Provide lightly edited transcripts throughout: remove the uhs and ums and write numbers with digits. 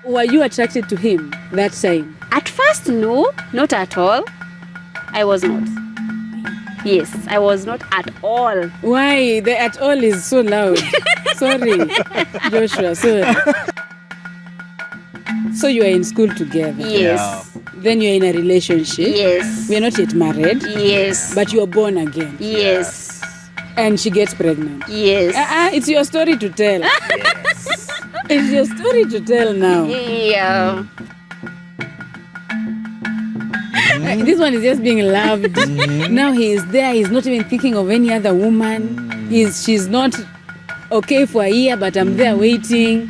Were you attracted to him that time? At first, no, not at all. I was not. Yes, I was not at all. Why? The at all is so loud. Sorry, Joshua, sorry. So you are in school together? Yes. Yeah. Then you are in a relationship? Yes. We are not yet married? Yes. But you are born again? Yes. And she gets pregnant? Yes. It's your story to tell. Yes. It's your story to tell now. Yeah. This one is just being loved. Now he is there. He's not even thinking of any other woman. She's not okay for a year, but I'm there waiting.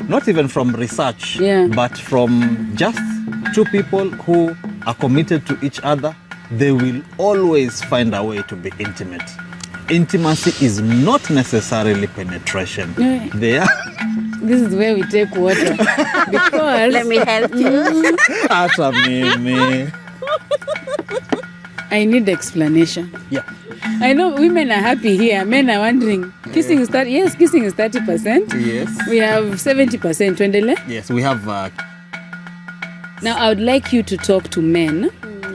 Not even from research, Yeah. but from just two people who are committed to each other. They will always find a way to be intimate. Intimacy is not necessarily penetration. Yeah. They are. This is where we take water. Because Let me help you. Ata mimi. I need explanation. Yeah. I know women are happy here. Men are wondering. Kissing is 30%. Yes, kissing is 30%. Yes. We have 70%. Twendele. Yes, we have. Now, I would like you to talk to men.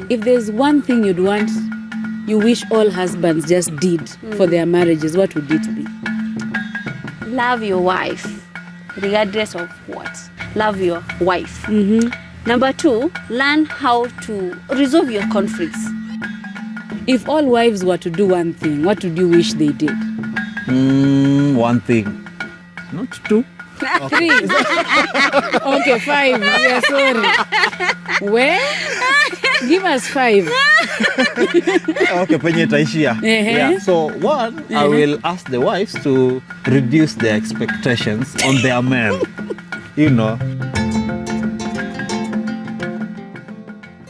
If there's one thing you wish all husbands just did for their marriages, what would it be? Love your wife, regardless of what. Love your wife. Mm-hmm. Number 2, learn how to resolve your conflicts. If all wives were to do one thing, what would you wish they did? One thing. Not two. 3. Okay, 5. Yeah, sorry. Where? Give us 5. Okay, penye itaishia. Yeah. So one, I will ask the wives to reduce their expectations on their men. You know.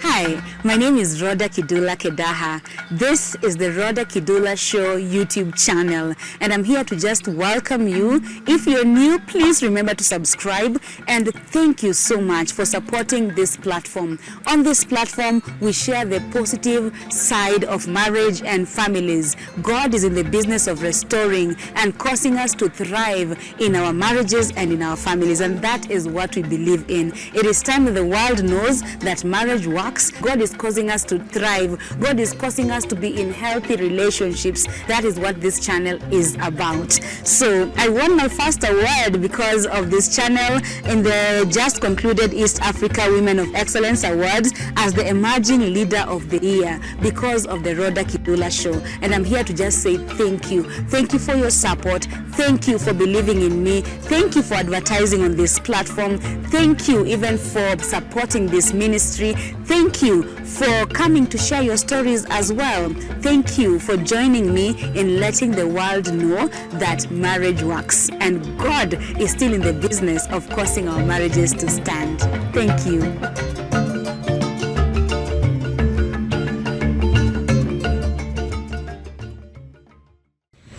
Hi, my name is Rodah Kangahi. This is the Rodah Kangahi Show YouTube channel, and I'm here to just welcome you. If you're new, please remember to subscribe, and thank you so much for supporting this platform. On this platform, we share the positive side of marriage and families. God is in the business of restoring and causing us to thrive in our marriages and in our families, and that is what we believe in. It is time that the world knows that marriage works. God is causing us to thrive. God is causing us to be in healthy relationships. That is what this channel is about. So I won my first award because of this channel in the just concluded East Africa Women of Excellence Awards as the Emerging Leader of the Year because of the Rodah Kangahi Show. And I'm here to just say thank you. Thank you for your support. Thank you for believing in me. Thank you for advertising on this platform. Thank you even for supporting this ministry. Thank you for coming to share your stories as well. Thank you for joining me in letting the world know that marriage works and God is still in the business of causing our marriages to stand. Thank you.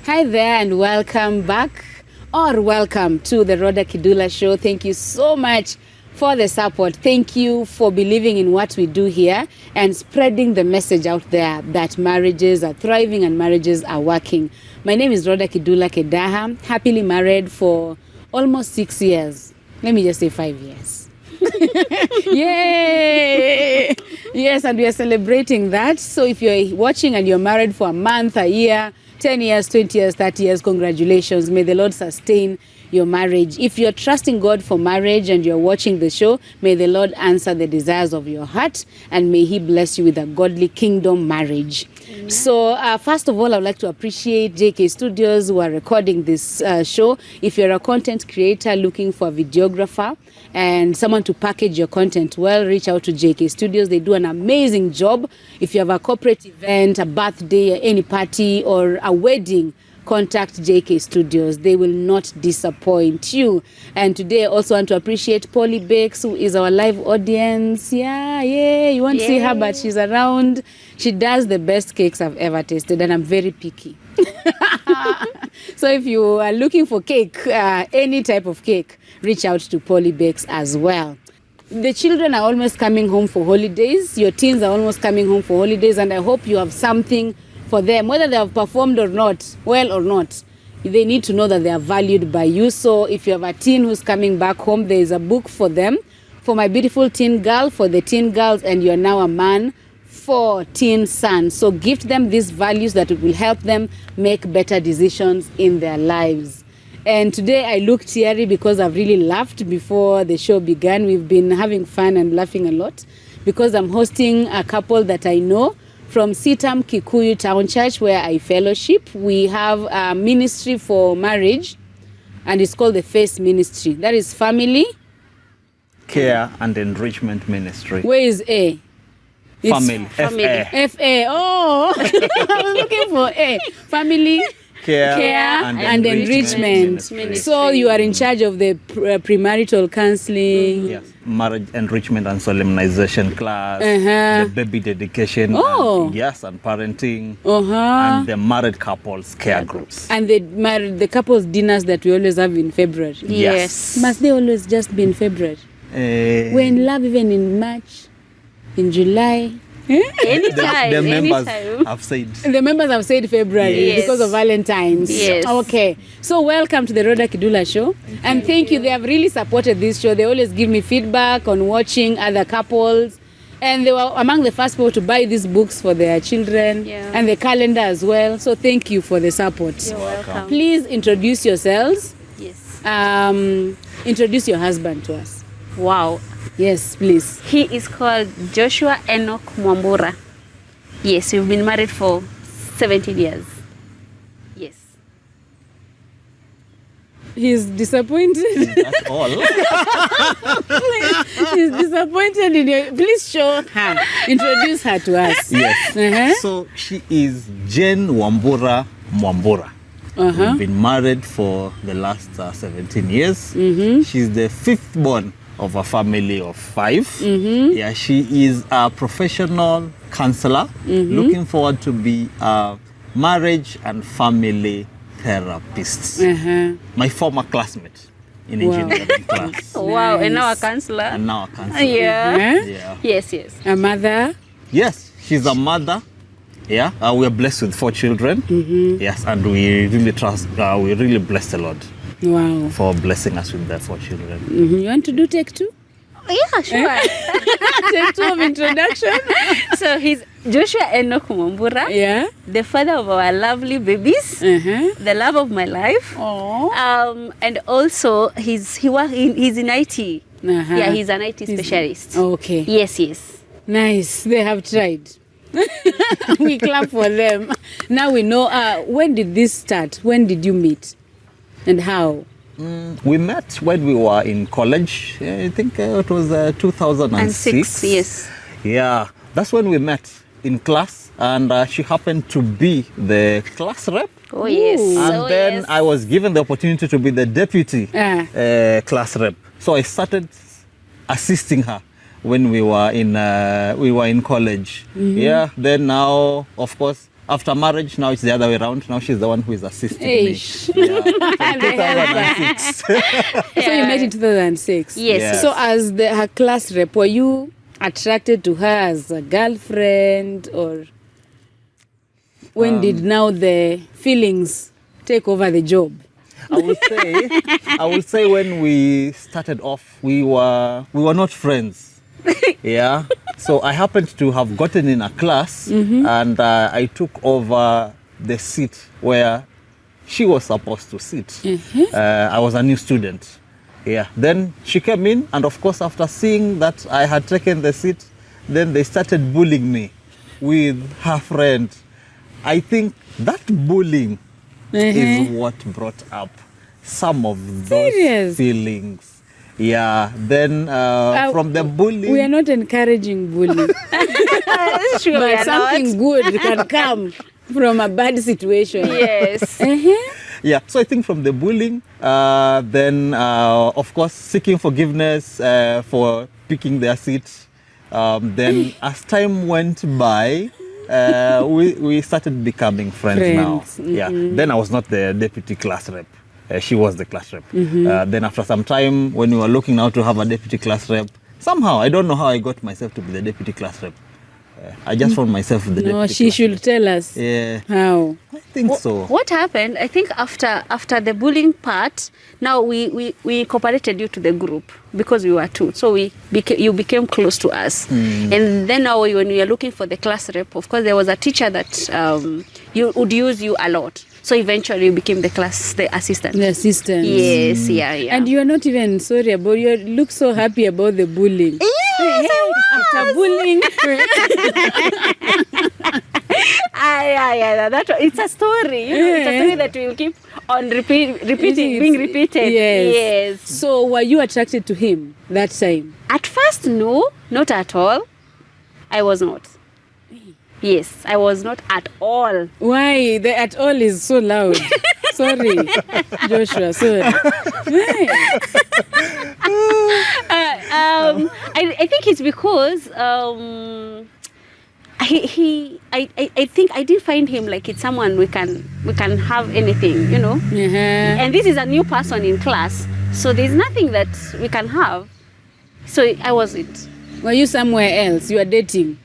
Hi there and welcome back or welcome to the Rodah Kangahi Show. Thank you so much for the support. Thank you for believing in what we do here and spreading the message out there that marriages are thriving and marriages are working. My name is Rodah Kangahi, happily married for almost 6 years. Let me just say 5 years. Yay! Yes, and we are celebrating that. So if you're watching and you're married for a month, a year, 10 years, 20 years, 30 years, congratulations. May the Lord sustain your marriage. If you're trusting God for marriage and you're watching the show, may the Lord answer the desires of your heart and may He bless you with a godly kingdom marriage. Amen. So first of all, I would like to appreciate JK Studios who are recording this show. If you're a content creator looking for a videographer and someone to package your content well, reach out to JK Studios. They do an amazing job. If you have a corporate event, a birthday, any party or a wedding, contact JK Studios. They will not disappoint you. And today I also want to appreciate Polly Bakes, who is our live audience. Yeah, you won't see her, but she's around. She does the best cakes I've ever tasted, and I'm very picky. So if you are looking for cake, any type of cake, reach out to Polly Bakes as well. The children are almost coming home for holidays. Your teens are almost coming home for holidays, and I hope you have something for them, whether they have performed or not, well or not. They need to know that they are valued by you. So if you have a teen who's coming back home, there is a book for them. For my beautiful teen girl, for the teen girls, and you're now a man, for teen sons. So gift them these values that will help them make better decisions in their lives. And today I look teary because I've really laughed before the show began. We've been having fun and laughing a lot because I'm hosting a couple that I know from Sitam Kikuyu Town Church, where I fellowship. We have a ministry for marriage, and it's called the Face Ministry. That is family, Care and Enrichment Ministry. where is A? It's Family. family. FA. FA. Oh, I was looking for A. Family, care and enrichment. Ministry. So you are in charge of the premarital counseling. Yes. Marriage enrichment and solemnization class. Uh-huh. The baby dedication. Oh. And, yes, and parenting. Uh-huh. And the married couples care groups. And the couples dinners that we always have in February. Yes. Must they always just be in February? We're in love even in March, in July. Anytime. the members anytime. have said. The members have said February Yes. because of Valentine's. Yes. Okay. So welcome to the Rodah Kidula show. Thank you. They have really supported this show. They always give me feedback on watching other couples. And they were among the first people to buy these books for their children. Yeah. And the calendar as well. So thank you for the support. You're welcome. Please introduce yourselves. Yes. Introduce your husband to us. Wow. Yes, please. He is called Joshua Enoch Mwamburas. Yes, we've been married for 17 years. Yes. He's disappointed. That's all. He's disappointed in you. Please show her. Introduce her to us. Yes. Uh-huh. So she is Jane Wambura Mwambura. Uh-huh. We've been married for the last 17 years. Mm-hmm. She's the fifth born of a family of 5. Mm-hmm. Yeah, she is a professional counselor, Mm-hmm. looking forward to be a marriage and family therapist. Uh-huh. My former classmate in Wow. engineering class. Wow, and now a Nice. counselor. And now a counselor. Yeah. Uh-huh. Yeah. Yes, yes. A mother. Yes, she's a mother. Yeah, we are blessed with 4 children. Mm-hmm. Yes, and we really trust, we really bless the Lord Wow. for blessing us with the 4 children. Mm-hmm. You want to do take 2? Yeah, sure. Take 2 of introduction. So he's Joshua Enoch Mwamburas, Yeah. the father of our lovely babies, Uh-huh. the love of my life. Oh. And also he's in IT. Uh-huh. Yeah, he's an IT specialist. Okay. Yes, yes. Nice. They have tried. We clap for them. Now we know. When did this start? When did you meet? And how? We met when we were in college. I think it was 2006. Yes. Yeah, that's when we met in class, and she happened to be the class rep. Oh, yes. And Oh, then yes. I was given the opportunity to be the deputy class rep. So I started assisting her when we were in college. Yeah. Then now, of course, after marriage, now it's the other way around. Now she's the one who is assisting Eish. me. Yeah. 2006. So you met in 2006. Yes. Yes. So as her class rep, were you attracted to her as a girlfriend, or when did now the feelings take over the job? I will say when we started off, we were not friends. Yeah. So I happened to have gotten in a class, and I took over the seat where she was supposed to sit. I was a new student. Yeah. Then she came in, and of course, after seeing that I had taken the seat, then they started bullying me with her friend. I think that bullying is what brought up some of those Serious? feelings. Yeah. Then from the bullying, We are not encouraging bullying, Sure, we but are something not. good can come from a bad situation. Yes. yeah. So I think from the bullying, then of course seeking forgiveness for picking their seat. Then as time went by, we started becoming friends now. Yeah. Then I was not the deputy class rep. She was the class rep. Then after some time, when we were looking now to have a deputy class rep, somehow, I don't know how I got myself to be the deputy class rep. I just found myself with the No, deputy she class should rep. tell us. Yeah, How? I think so. What happened? I think after the bullying part, now we incorporated you to the group because we were two. So you became close to us. And then now when we are looking for the class rep, of course there was a teacher that you would use you a lot. So eventually you became the assistant. The assistant. Yes, yeah. And you are not even sorry about, you look so happy about the bullying. Yes, After bullying. It's a story. It's a story that will keep on being repeated. Yes. So were you attracted to him that time? At first, no, not at all. I was not. Yes, I was not at all. Why? The at all is so loud. Sorry, Joshua, sorry. I think it's because I think I did find him like it's someone we can have anything, you know. Uh-huh. And this is a new person in class, so there's nothing that we can have. So I wasn't. Were you somewhere else? You are dating?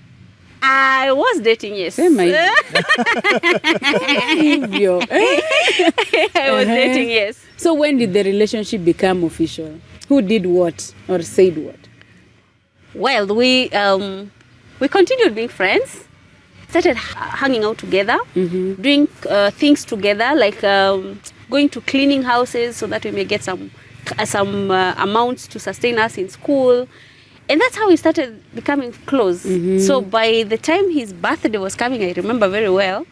I was dating, yes. I was dating, yes. So when did the relationship become official? Who did what or said what? Well, we continued being friends, started hanging out together, doing things together, like going to cleaning houses so that we may get some amounts to sustain us in school. And that's how we started becoming close. So by the time his birthday was coming, I remember very well,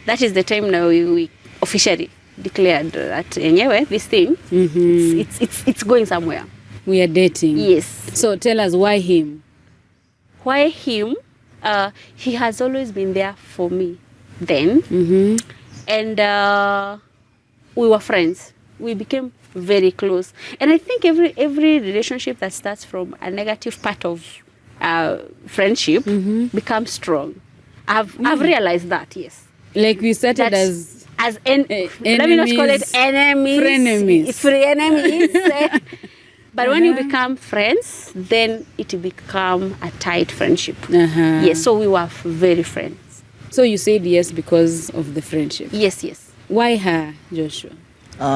that is the time now we officially declared that anyway, this thing, it's going somewhere. We are dating. Yes. So tell us, why him? Why him? He has always been there for me then. And we were friends. We became very close. And I think every relationship that starts from a negative part of friendship becomes strong. I've realized that, yes. Like we started That's as let me not call it enemies. Frenemies. But when you become friends, then it become a tight friendship. Yes, so we were very friends. So you said yes because of the friendship. Yes. Why her, Joshua?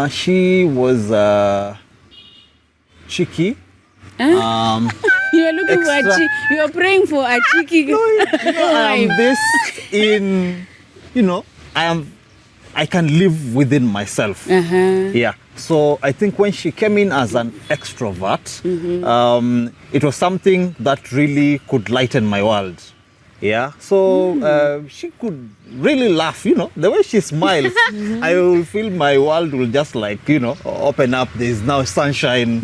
She was cheeky. You are looking for you are praying for a cheeky. I am this in, I can live within myself. Yeah. So I think when she came in as an extrovert, it was something that really could lighten my world. Yeah. So she could really laugh, the way she smiles. I will feel my world will just open up. There's now sunshine.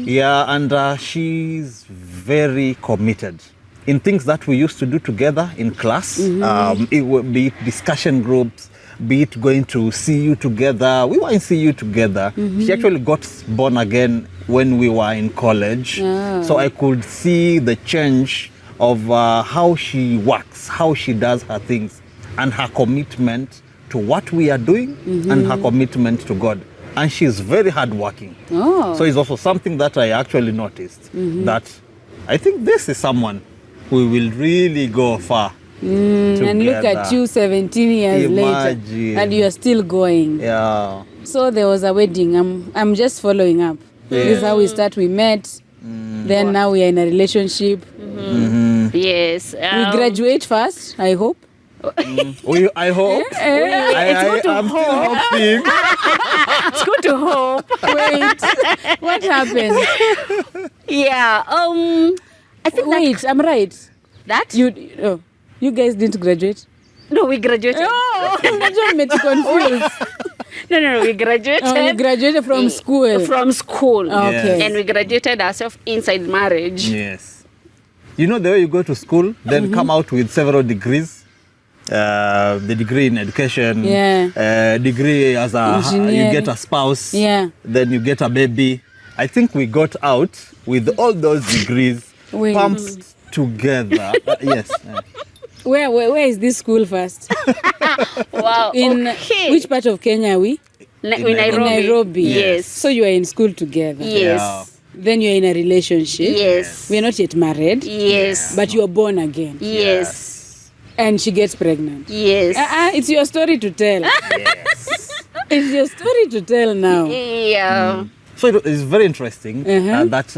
Yeah. And she's very committed in things that we used to do together in class. It would be discussion groups, be it going to CU together. We were in CU together. She actually got born again when we were in college. So I could see the change of how she works, how she does her things, and her commitment to what we are doing and her commitment to God. And she's very hardworking. So it's also something that I actually noticed, that I think this is someone who will really go far. And look at you 17 years later and you are still going. Yeah. So there was a wedding. I'm just following up. This is how we start. We met. Then now we are in a relationship. Yes. We graduate first, I hope. I hope. I'm still hoping. It's good to hope. Wait, what happened? Yeah. I think Wait, I'm right. that You guys didn't graduate? no, we graduated. Oh, I'm confused. No, we graduated. You graduated from school. From school. Okay. Yes. And we graduated ourselves inside marriage. Yes. You know the way you go to school, then come out with several degrees. The degree in education, degree as you get a spouse, then you get a baby. I think we got out with all those degrees pumped together. Yes. Where is this school first? Wow. In which part of Kenya are we? In Nairobi. In Nairobi. Yes. So you are in school together. Yes. Then you're in a relationship. Yes. We're not yet married. Yes. But you're born again. Yes. And she gets pregnant. Yes. It's your story to tell. Yes. It's your story to tell now. Yeah. So it is very interesting that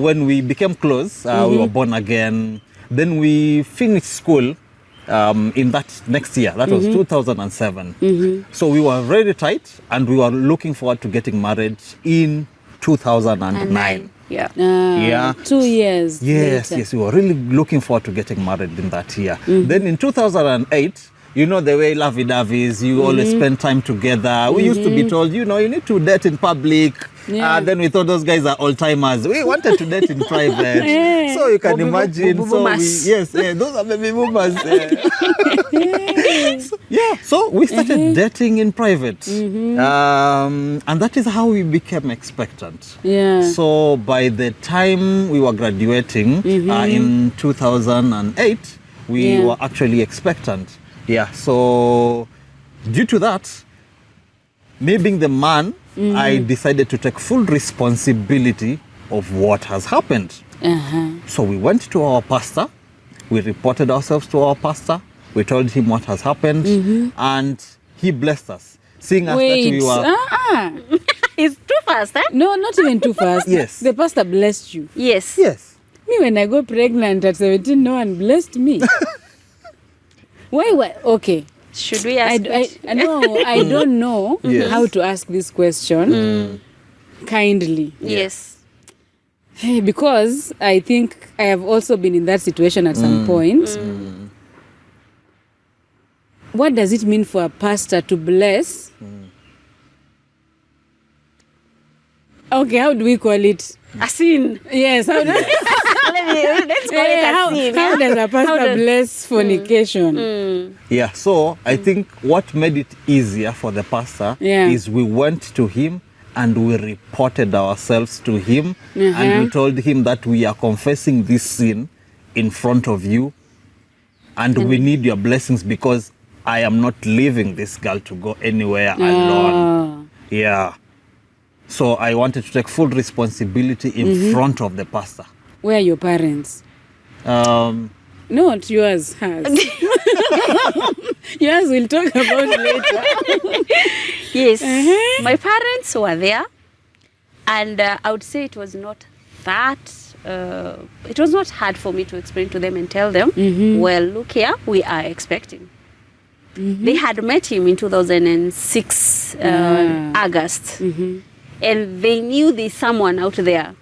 when we became close, we were born again. Then we finished school in that next year. That was 2007. So we were very tight and we were looking forward to getting married in 2009. Yeah. Yeah. 2 years Yes, later. yes, we were really looking forward to getting married in that year. Then in 2008, you know the way lovey-dovey you always spend time together. We used to be told, you need to date in public. Yeah. Then we thought those guys are old-timers. We wanted to date in private. So you can imagine. Those are baby boomers. So we started dating in private. And that is how we became expectant. Yeah. So by the time we were graduating in 2008, we were actually expectant. Yeah, so due to that, me being the man, I decided to take full responsibility of what has happened. So we went to our pastor, we reported ourselves to our pastor, we told him what has happened, and he blessed us, seeing us that we were... It's too fast, eh? No, not even too fast. Yes. The pastor blessed you. Yes. Yes. Me, when I got pregnant at 17, no one blessed me. Why? Okay. Should we ask? I don't know Yes. how to ask this question kindly. Yes. Hey, because I think I have also been in that situation at some point. What does it mean for a pastor to bless? Okay, how do we call it? A sin. Yes. How, Let's call it a sin. how does a pastor bless fornication? Yeah, so I think what made it easier for the pastor is we went to him and we reported ourselves to him and we told him that we are confessing this sin in front of you and we need your blessings because I am not leaving this girl to go anywhere alone. Yeah. So I wanted to take full responsibility in front of the pastor. Where are your parents? Not yours, hers. Yours we'll talk about later. Yes. My parents were there, and I would say it was not that. It was not hard for me to explain to them and tell them, well, look here, we are expecting. They had met him in 2006, August. And they knew there's someone out there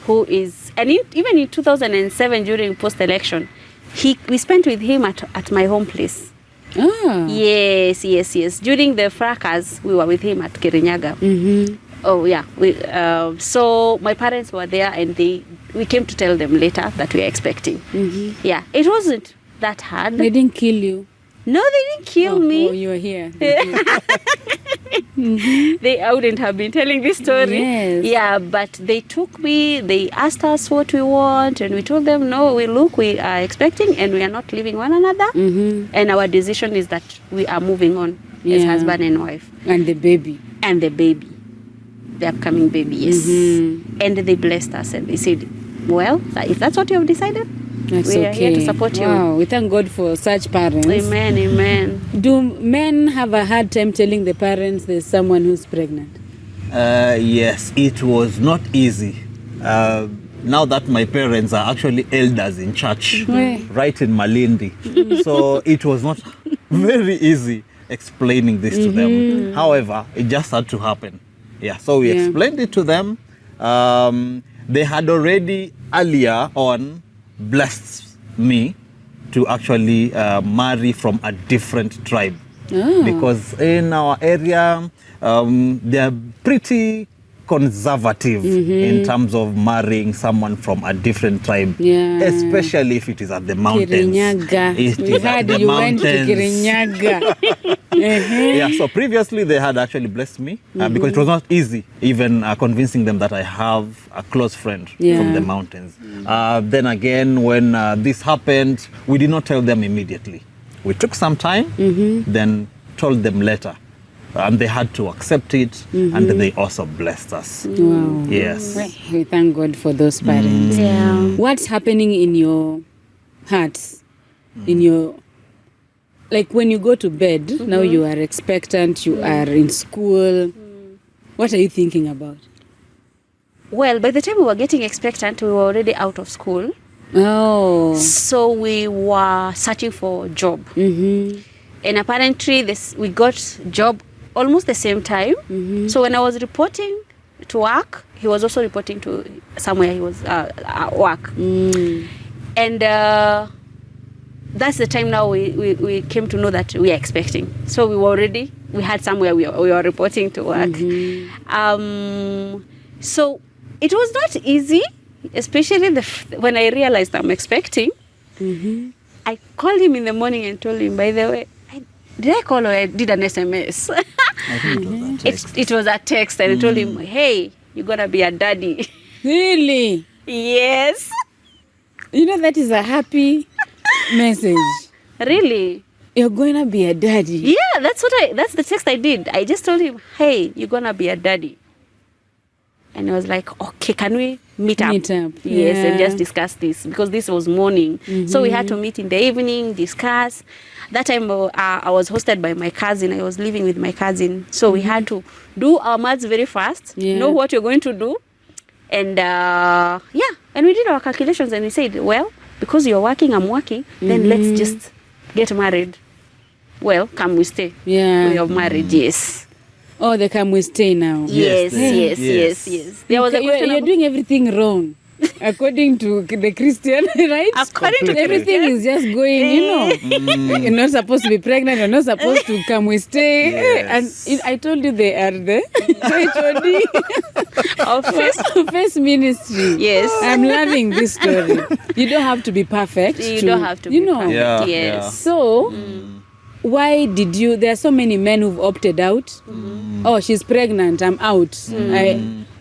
who is, and even in 2007 during post-election, we spent with him at my home place. Yes. During the fracas, we were with him at Kirinyaga. Oh yeah. So my parents were there, and we came to tell them later that we are expecting. Yeah, it wasn't that hard. They didn't kill you? No, they didn't kill me. Oh, you were here. I wouldn't have been telling this story. Yes. Yeah, but they took me, they asked us what we want, and we told them, no, we are expecting and we are not leaving one another. And our decision is that we are moving on as husband and wife. And the baby. And the baby. The upcoming baby, yes. And they blessed us and they said, well, if that's what you have decided, we are here to support you. Wow, we thank God for such parents. Amen. Do men have a hard time telling the parents there's someone who's pregnant? Yes, it was not easy. Now that my parents are actually elders in church, right in Malindi. So it was not very easy explaining this to them. However, it just had to happen. Yeah, so we explained it to them. They had already earlier on blessed me to actually marry from a different tribe. Because in our area, they are pretty conservative in terms of marrying someone from a different tribe, especially if it is at the mountains. Kirinyaga. We heard you went to Kirinyaga. Yeah, so previously they had actually blessed me because it was not easy even convincing them that I have a close friend from the mountains. Then again, when this happened, we did not tell them immediately. We took some time, then told them later. and they had to accept it, and they also blessed us. Wow. Yes. We thank God for those parents. Yeah. What's happening in your hearts? In your, like when you go to bed, now you are expectant, you are in school. What are you thinking about? Well, by the time we were getting expectant, we were already out of school. Oh. So we were searching for a job. And apparently we got job almost the same time. So when I was reporting to work, he was also reporting to somewhere he was at work. And that's the time now we came to know that we are expecting. So we had somewhere we were reporting to work. So it was not easy, especially when I realized I'm expecting. I called him in the morning and told him, by the way, did I call or I did an SMS? I think it was a text. It was a text, and I told him, hey, you're going to be a daddy. Really? Yes. You know, that is a happy message. Really? You're going to be a daddy. Yeah, that's the text I did. I just told him, hey, you're going to be a daddy. And I was like, okay, can we meet up? Meet up, Yes, and yeah. just discuss this, because this was morning. So we had to meet in the evening, discuss. That time I was hosted by my cousin. I was living with my cousin. So we had to do our maths very fast, Yeah. know what you're going to do. And and we did our calculations, and we said, well, because you're working, I'm working, then let's just get married. Well, come we stay. Yeah. We are married, yes. Oh, they come, we stay now. Yes, Yes, yes. yes. There was a You're question doing everything wrong. According to the Christian, right? According to the Everything is just going, You're not supposed to be pregnant. You're not supposed to come, we stay. Yes. And I told you they are the HOD of Face Ministry. Yes. I'm loving this story. You don't have to be perfect. You don't have to be You know. perfect. Yeah, Yes. So, why did you? There are so many men who've opted out. Oh, she's pregnant. I'm out.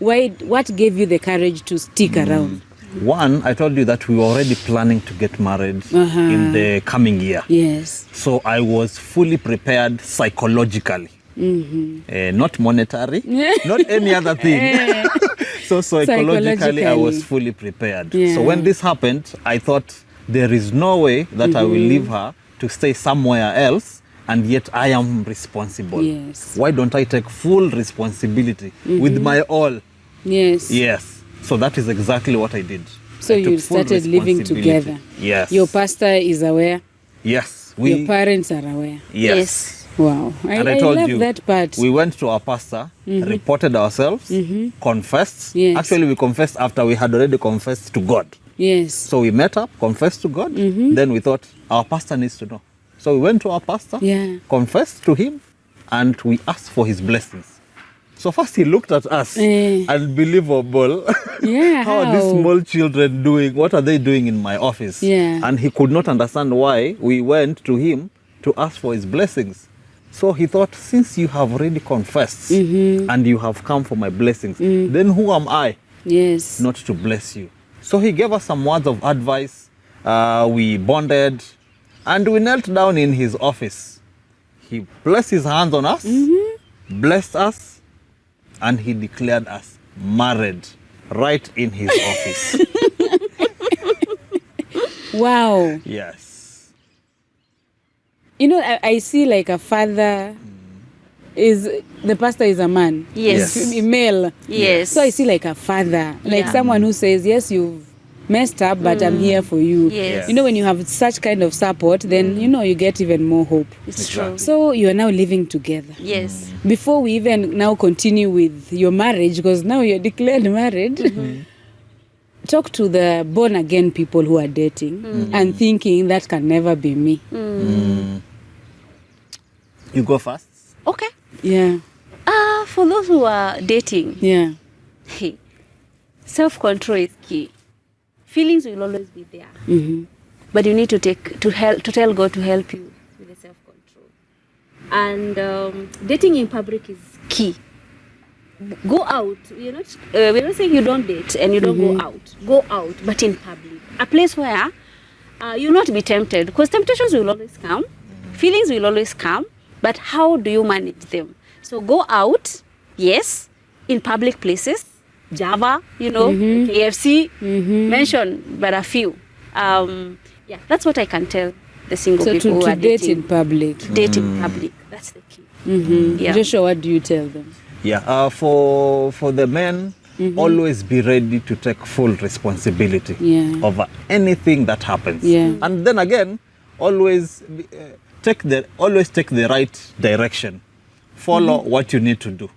What gave you the courage to stick around? One, I told you that we were already planning to get married in the coming year. Yes. So I was fully prepared psychologically. Not monetary, not any other thing. So psychologically, I was fully prepared. Yeah. So when this happened, I thought there is no way that I will leave her to stay somewhere else, and yet I am responsible. Yes. Why don't I take full responsibility with my all? Yes. Yes. So that is exactly what I did. So I took you full started living responsibility. together. Yes. Your pastor is aware. Yes. Your parents are aware. Yes. Wow. And I told love you, that part. we went to our pastor, reported ourselves, confessed. Yes. Actually, we confessed after we had already confessed to God. Yes. So we met up, confessed to God. Then we thought our pastor needs to know. So we went to our pastor, Yeah. confessed to him, and we asked for his blessings. So first he looked at us, unbelievable. Yeah. How are these small children doing? What are they doing in my office? Yeah. And he could not understand why we went to him to ask for his blessings. So he thought, since you have already confessed and you have come for my blessings, then who am I Yes. not to bless you? So he gave us some words of advice. We bonded and we knelt down in his office. He placed his hands on us, blessed us, and he declared us married right in his office. Wow. Yes. You know, I see like a father the pastor is a man. Yes. He's a male. Yes. So I see like a father, like Yeah. someone who says, yes, you've messed up, but I'm here for you. Yes. You know, when you have such kind of support, then, you get even more hope. It's true. So you are now living together. Yes. Before we even now continue with your marriage, because now you're declared married, talk to the born again people who are dating and thinking that can never be me. You go first. Okay. Yeah. For those who are dating, Yeah. self-control is key. Feelings will always be there, but you need to tell God to help you with the self-control. And dating in public is key. Go out. We're not saying you don't date and you don't go out. Go out, but in public, a place where you'll not be tempted, because temptations will always come, feelings will always come. But how do you manage them? So go out, yes, in public places, Java, KFC, mention but a few. Yeah, that's what I can tell the single So people who to are date dating. in public. Date in public, that's the key. Yeah. Joshua, what do you tell them? Yeah, for the men, always be ready to take full responsibility over anything that happens. Yeah. And then again, always take the right direction. Follow what you need to do.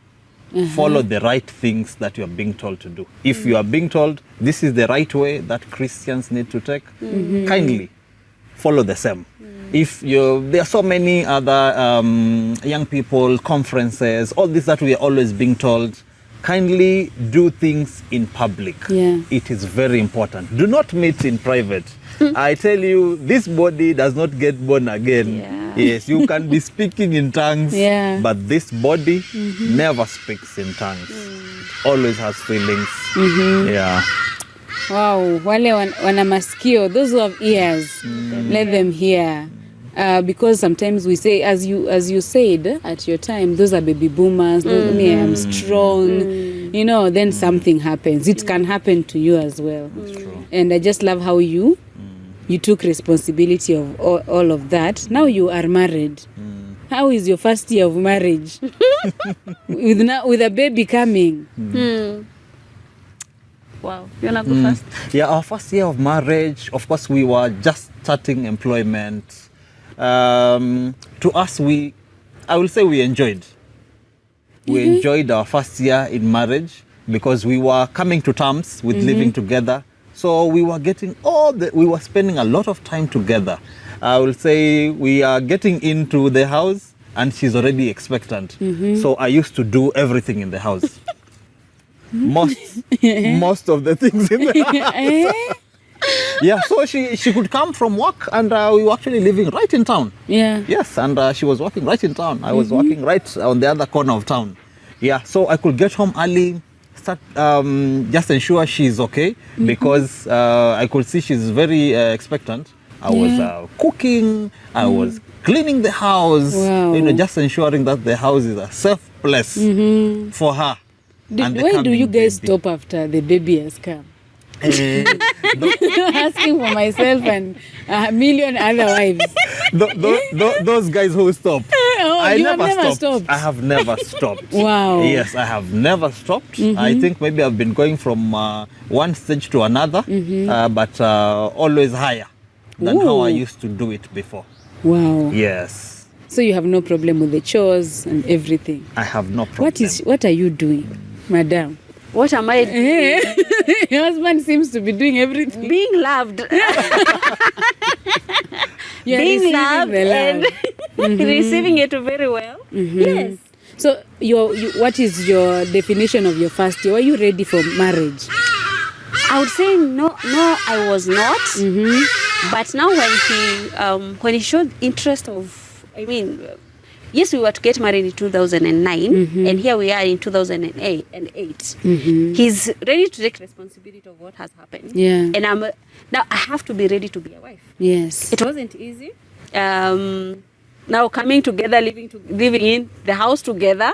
Follow the right things that you are being told to do. If you are being told this is the right way that Christians need to take, kindly follow the same. If there are so many other young people, conferences, all this that we are always being told, kindly do things in public. Yeah. It is very important. Do not meet in private. I tell you, this body does not get born again. Yeah. Yes, you can be speaking in tongues, Yeah. but this body never speaks in tongues. Always has feelings. Yeah. Wow, wale wana masikio, those who have ears, let them hear. Because sometimes we say, as you said at your time, those are baby boomers, those, me, I'm strong, then something happens. It can happen to you as well. True. And I just love how you took responsibility of all of that. Now you are married. How is your first year of marriage? with a baby coming? Wow. You want to go first? Yeah, our first year of marriage, of course, we were just starting employment. To us, I will say we enjoyed. We enjoyed our first year in marriage because we were coming to terms with living together. So we were we were spending a lot of time together. I will say we are getting into the house and she's already expectant. So I used to do everything in the house. Most of the things in the house. Yeah, so she could come from work and we were actually living right in town. Yeah. Yes, and she was working right in town. I was working right on the other corner of town. Yeah, so I could get home early, start just ensure she's okay because I could see she's very expectant. I was cooking, I was cleaning the house, Wow. just ensuring that the house is a safe place for her. and the Why do coming you guys baby. stop after the baby has come? Asking for myself and a million other wives. Those guys who stop. I you have never stopped. I have never stopped. Wow. Yes, I have never stopped. I think maybe I've been going from one stage to another, but always higher than how I used to do it before. Wow. Yes. So you have no problem with the chores and everything. I have no problem. What are you doing, madam? What am I doing? Your husband seems to be doing everything. Being loved. You're Being receiving loved the love. and receiving it very well. Yes. So what is your definition of your first year? Were you ready for marriage? I would say no, I was not. But now when he showed interest yes, we were to get married in 2009, and here we are in 2008. He's ready to take responsibility of what has happened. Yeah. And now I have to be ready to be a wife. Yes. It wasn't easy. Now coming together, living in the house together,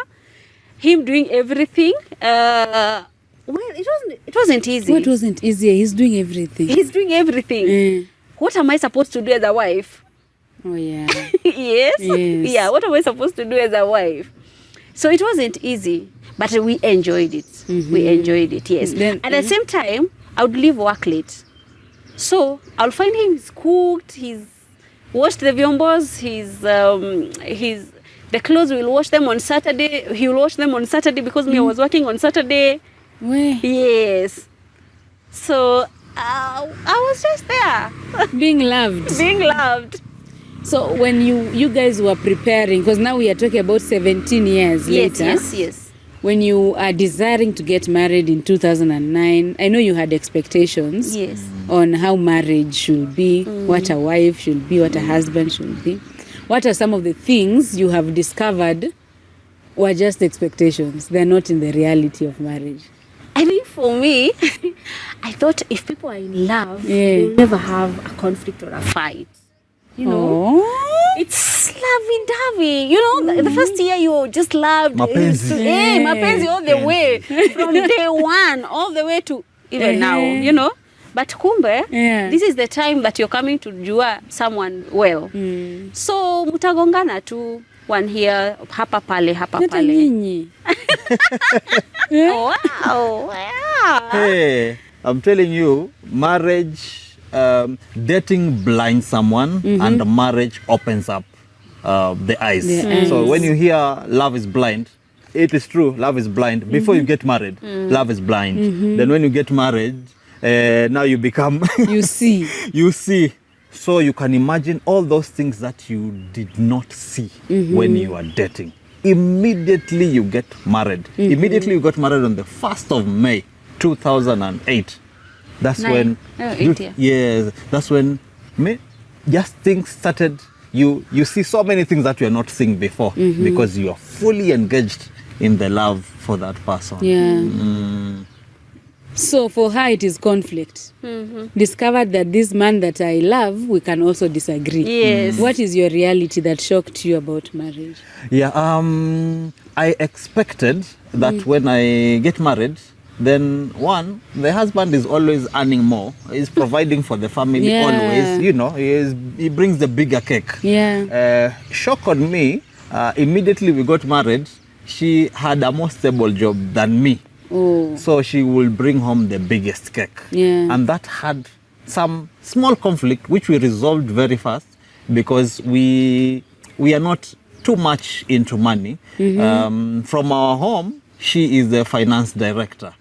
him doing everything. It wasn't easy. What wasn't easier? He's doing everything. He's doing everything. What am I supposed to do as a wife? Oh, yeah. Yes. Yeah, what am I supposed to do as a wife? So it wasn't easy, but we enjoyed it. We enjoyed it, yes. At the same time, I would leave work late. So I'll find him, he's cooked, he's washed the vyombos, the clothes, we'll wash them on Saturday. He'll wash them on Saturday because I was working on Saturday. Where? Yes. So I was just there. Being loved. Being loved. So when you guys were preparing, because now we are talking about 17 years later. Yes. When you are desiring to get married in 2009, I know you had expectations on how marriage should be, what a wife should be, what a husband should be. What are some of the things you have discovered were just expectations? They're not in the reality of marriage. I think for me, I thought if people are in love, they'll never have a conflict or a fight. You know? Oh. it's lovey-dovey. You know, the first year you just loved. Mapenzi. Mapenzi all the way. From day one all the way to even now, you know. But kumbe, this is the time that you're coming to jua someone well. So, mutagongana tu, one here, hapa pale. Wow. Hey, I'm telling you, marriage, dating blinds someone, and marriage opens up the eyes. So when you hear love is blind, it is true, love is blind. Before you get married, love is blind. Then when you get married, now you become... You see. You see. So you can imagine all those things that you did not see when you are dating. Immediately you get married. Immediately you got married on the 1st of May, 2008. That's when... Yes, that's when just things started. You see so many things that you are not seeing before because you are fully engaged in the love for that person. Yeah. So for her, it is conflict. Discovered that this man that I love, we can also disagree. Yes. What is your reality that shocked you about marriage? Yeah, I expected that when I get married, then one, the husband is always earning more. He's providing for the family always. You know, he brings the bigger cake. Yeah. Shock on me, immediately we got married, she had a more stable job than me. Oh. So she will bring home the biggest cake. Yeah. And that had some small conflict, which we resolved very fast because we are not too much into money. From our home, she is the finance director.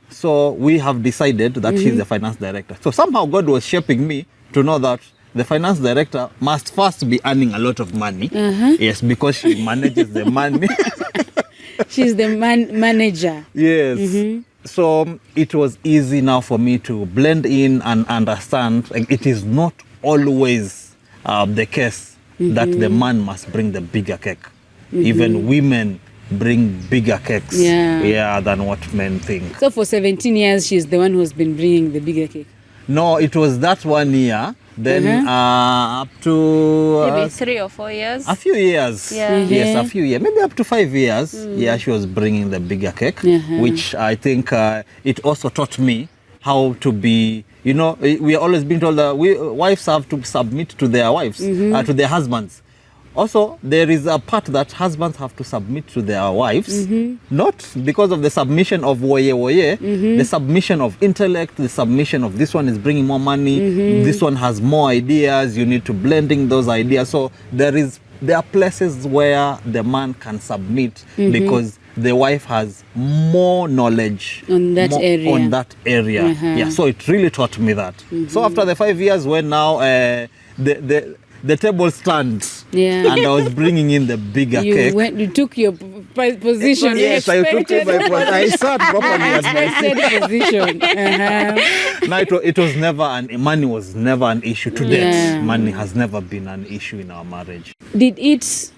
So we have decided that she's the finance director. So somehow God was shaping me to know that the finance director must first be earning a lot of money. Yes, because she manages the money. She's the manager. Yes. So it was easy now for me to blend in and understand it is not always the case that the man must bring the bigger cake. Even women bring bigger cakes than what men think. So for 17 years, she's the one who's been bringing the bigger cake. No, it was that 1 year. Then up to... maybe 3 or 4 years. A few years. Yeah. Yes, a few years. Maybe up to 5 years. Yeah, she was bringing the bigger cake, which I think it also taught me how to be... You know, we are always being told that wives have to submit to their wives, to their husbands. Also, there is a part that husbands have to submit to their wives, not because of the submission of woye, the submission of intellect, the submission of this one is bringing more money, this one has more ideas, you need to blending those ideas. So there are places where the man can submit because the wife has more knowledge on that area. Yeah, so it really taught me that. So after the 5 years, when now the table stands, and I was bringing in the bigger cake. You took your position. Yes, I took my position. I sat properly at my position. No, it was never money was never an issue to date. Money has never been an issue in our marriage. Did it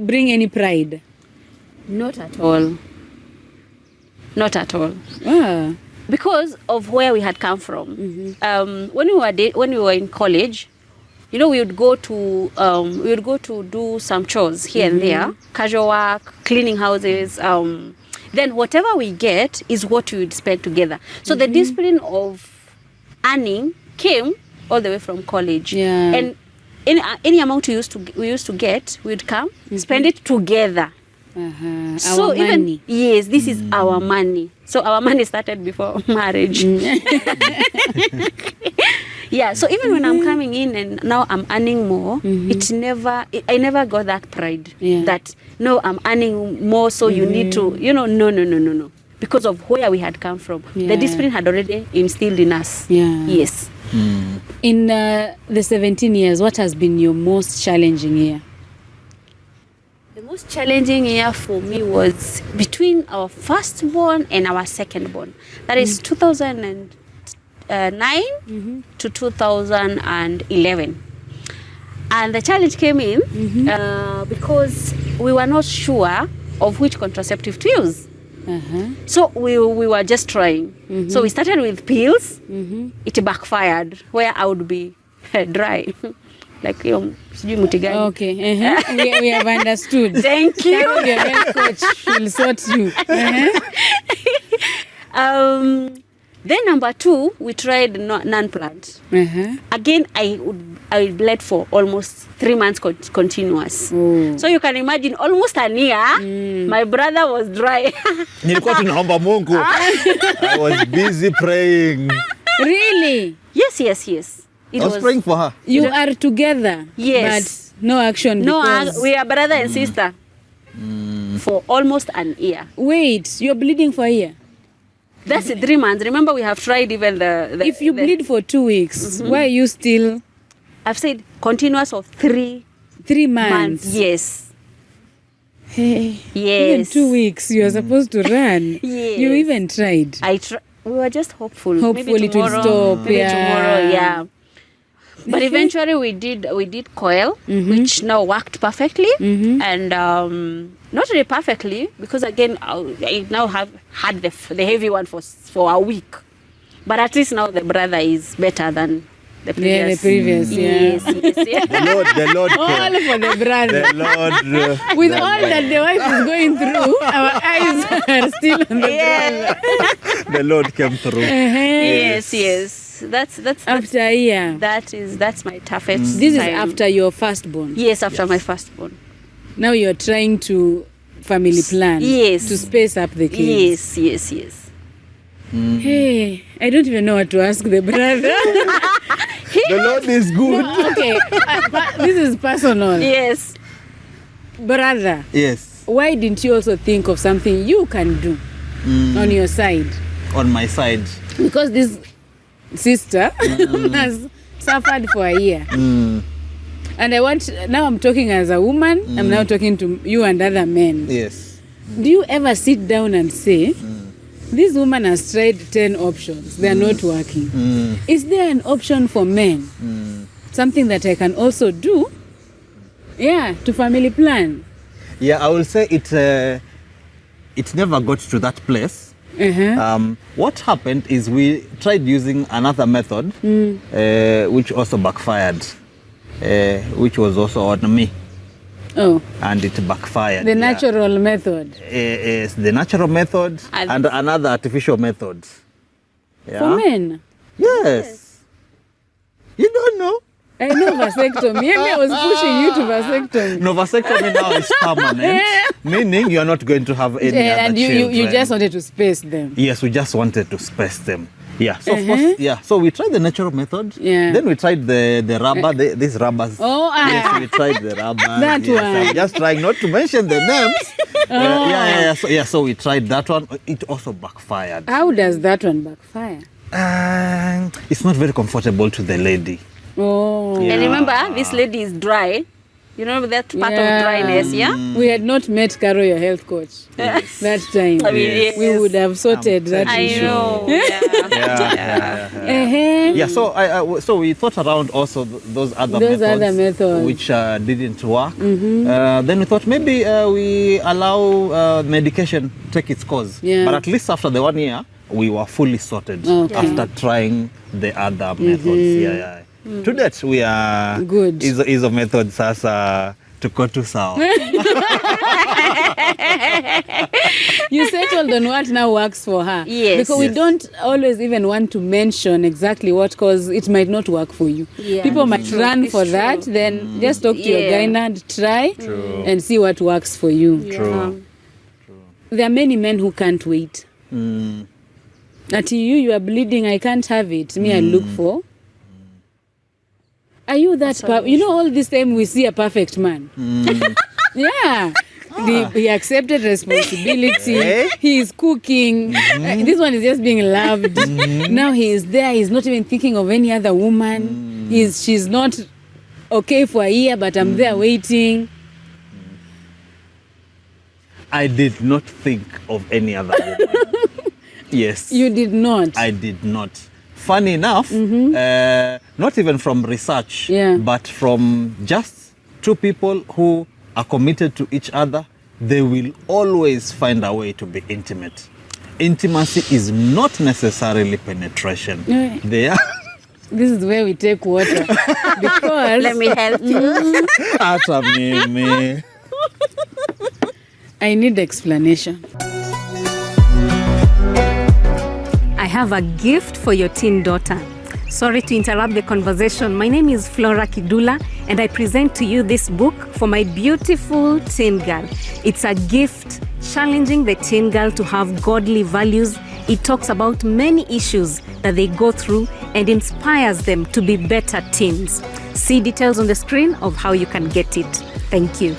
bring any pride? Not at all. Not at all. Ah. Because of where we had come from. When we were in college, you know, we would go to do some chores here and there, casual work, cleaning houses. Then whatever we get is what we would spend together. So the discipline of earning came all the way from college. Yeah. And any amount we used to get, we'd come spend it together. So Our money. Yes, this is our money. So our money started before marriage. Yeah, so even when I'm coming in and now I'm earning more, I never got that pride that no, I'm earning more, so you need to, no. Because of where we had come from. The discipline had already instilled in us. Yes. In the 17 years, what has been your most challenging year? The most challenging year for me was between our firstborn and our secondborn. That is 2009 to 2011. And the challenge came in because we were not sure of which contraceptive to use. So we were just trying. So we started with pills. It backfired, where I would be dry. like sijui muti gani. Okay. We have understood. Thank you. Carol, your health coach will sort you. Then number 2, we tried non-planned. Again, I bled for almost 3 months continuous. So you can imagine almost a year, my brother was dry. Nilikuwa tunaomba Mungu. I was busy praying. Really? Yes. I was praying for her. You are together. Yes. But no action. No, because... we are brother and sister for almost an year. Wait, you're bleeding for a year? That's 3 months. Remember, we have tried even the if you bleed for 2 weeks, why are you still? I've said continuous of 3 months. Yes. Hey. Yes. Even 2 weeks, you are supposed to run. Yes. You even tried. We were just hopeful. Hopefully maybe it will tomorrow, stop. Maybe tomorrow, yeah. But eventually we did coil, which now worked perfectly, and not really perfectly because again I now have had the heavy one for a week, but at least now the brother is better than the previous. Yeah, the previous. Yes. The Lord All came. for the brother. The Lord. With all that the wife is going through, our eyes are still on the brother. The Lord came through. Yes. That's After a year. that's my toughest. This is time. after your firstborn. Yes, after my firstborn. Now you're trying to family plan. Yes. To space up the kids. Yes. Hey, I don't even know what to ask the brother. The Lord is good. Okay, this is personal. Yes. Brother, Yes. why didn't you also think of something you can do on your side? On my side. Because this sister has suffered for a year. And now I'm talking as a woman, I'm now talking to you and other men. Yes. Do you ever sit down and say, this woman has tried 10 options, they are not working. Is there an option for men? Something that I can also do? Yeah, to family plan. Yeah, I will say it never got to that place. What happened is we tried using another method, which also backfired, which was also on me. Oh, And it backfired. the natural method. Is the natural method and another artificial method. Yeah? For men. Yes. You don't know? I know vasectomy. Maybe I was pushing you to vasectomy. No, vasectomy now is permanent, meaning you are not going to have any other And you children. just wanted to space them. Yes, we just wanted to space them. Yeah, so of course, yeah. So we tried the natural method. Yeah. Then we tried the rubber, these rubbers. Oh, Yes, we tried the rubber. That yes, one. I'm just trying not to mention the names. So we tried that one. It also backfired. How does that one backfire? It's not very comfortable to the lady. Oh. Yeah. And remember, this lady is dry. You know that part Yeah. of dryness, yeah? We had not met Carol, your health coach, that time. I mean, Yes. We would have sorted that I issue. know. Uh-huh. Yeah, so we thought around also those other methods, which didn't work. Then we thought maybe we allow medication take its course. Yeah. But at least after the 1 year, we were fully sorted Okay. after trying the other methods. To that, we are Good. Hizo methods sasa tuko tu sawa. You settled on what now works for her. Yes. Because we Yes. don't always even want to mention exactly what, because it might not work for you. Yeah, People it's might true. run It's for true. that, then just talk to your Yeah. gyna and try True. and see what works for you. True. There are many men who can't wait. That you are bleeding, I can't have it. Me, I look for. Are you that? You know, all this time we see a perfect man. Yeah. He accepted responsibility. He is cooking. This one is just being loved. Now he is there. He's not even thinking of any other woman. She's not okay for a year, but I'm there waiting. I did not think of any other woman. Yes. You did not. I did not. Funny enough, not even from research, but from just two people who are committed to each other, they will always find a way to be intimate. Intimacy is not necessarily penetration. They are This is where we take water. Because Let me help you. Hata mimi. I need explanation. I have a gift for your teen daughter. Sorry to interrupt the conversation. My name is Flora Kidula, and I present to you this book for my beautiful teen girl. It's a gift challenging the teen girl to have godly values. It talks about many issues that they go through and inspires them to be better teens. See details on the screen of how you can get it. Thank you.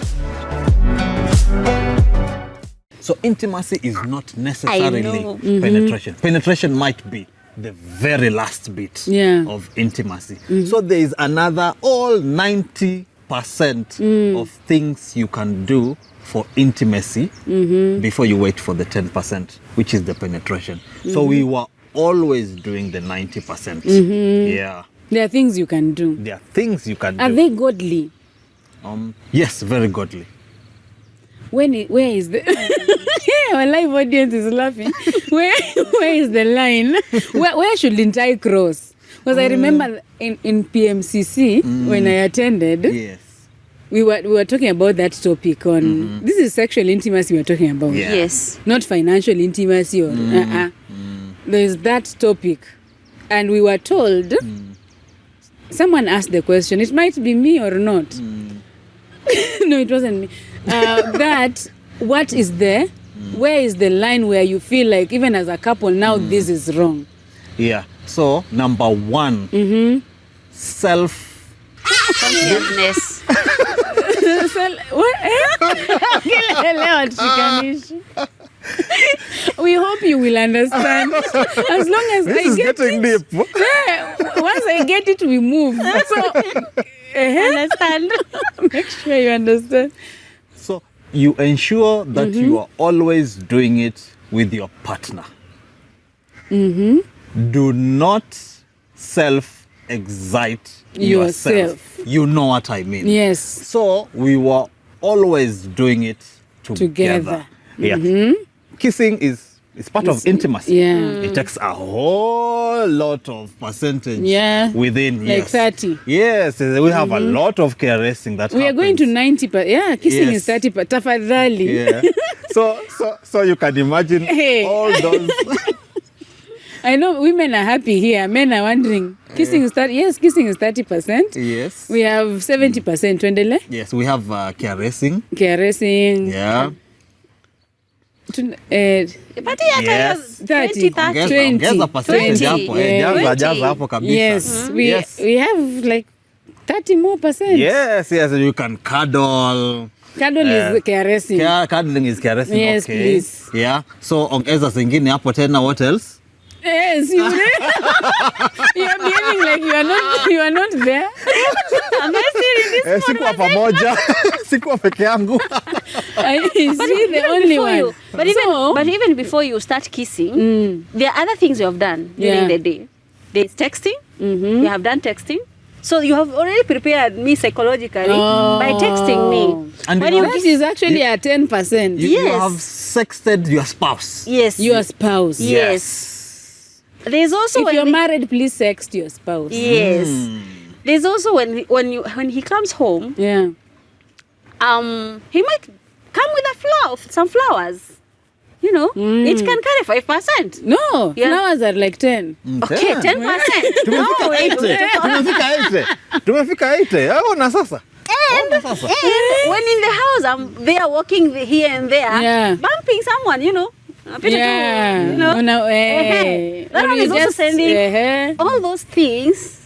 So intimacy is not necessarily penetration. Penetration might be the very last bit of intimacy. So there is another all 90% of things you can do for intimacy before you wait for the 10%, which is the penetration. So we were always doing the 90%. Yeah. There are things you can do. There are things you can Are do. they godly? Yes, very godly. Where is the our live audience is laughing. Where is the line? Where shouldn't I cross? Because I remember in PMCC when I attended, Yes. we were talking about that topic on this is sexual intimacy we are talking about. Yeah. Yes. Not financial intimacy or there's that topic, and we were told someone asked the question, it might be me or not. No, it wasn't me. That what is there? Where is the line where you feel like even as a couple now this is wrong? Yeah. So number one, Consciousness. We hope you will understand. As long as this I is get getting it, deep. once I get it, we move. So Understand? make sure you understand. So you ensure that you are always doing it with your partner. Do not self-excite yourself. You know what I mean. Yes. So we were always doing it together. Yeah. Kissing is part of intimacy. Yeah. It takes a whole lot of percentage within. Like 30. Yes, we have a lot of caressing that We are going to 90%. Yeah, kissing Yes. is 30%. Tafadhali. Yeah. So you can imagine all those. I know women are happy here. Men are wondering. Kissing is 30%. Yes, kissing is 30%. Yes. We have 70%. Twendele. Yes, we have caressing. Caressing. Yeah. But yeah, Yes. 30, 20. Ongeza percentage 20. hapo. Yeah. Jaza hapo kabisa. Yes, Yes. we have like 30 more percent. Yes, you can cuddle. Cuddle is caressing. Cuddling is caressing. Yes, okay. please. Yeah. So ongeza zingine hapo tena, what else? Yes, you are behaving like you are not there. Sikuwa pamoja. Sikuwa peke yangu. I see the only one. But even before you start kissing, there are other things you have done during the day. There's texting. You have done texting. So you have already prepared me psychologically by texting me. And That is actually a 10%. You have sexted your spouse. Yes. Your spouse. Yes. There's also If you're married, please sext your spouse. Yes. There's also when he comes home, Yeah. he might come with some flowers. You know, it can carry 5%. No, Yeah. flowers are like 10. Okay, 10%. Tumefika 80. Tumefika 80. Ona sasa. And when in the house, I'm there walking here and there, bumping someone, you know. Yeah. You know. That one is also sending all those things.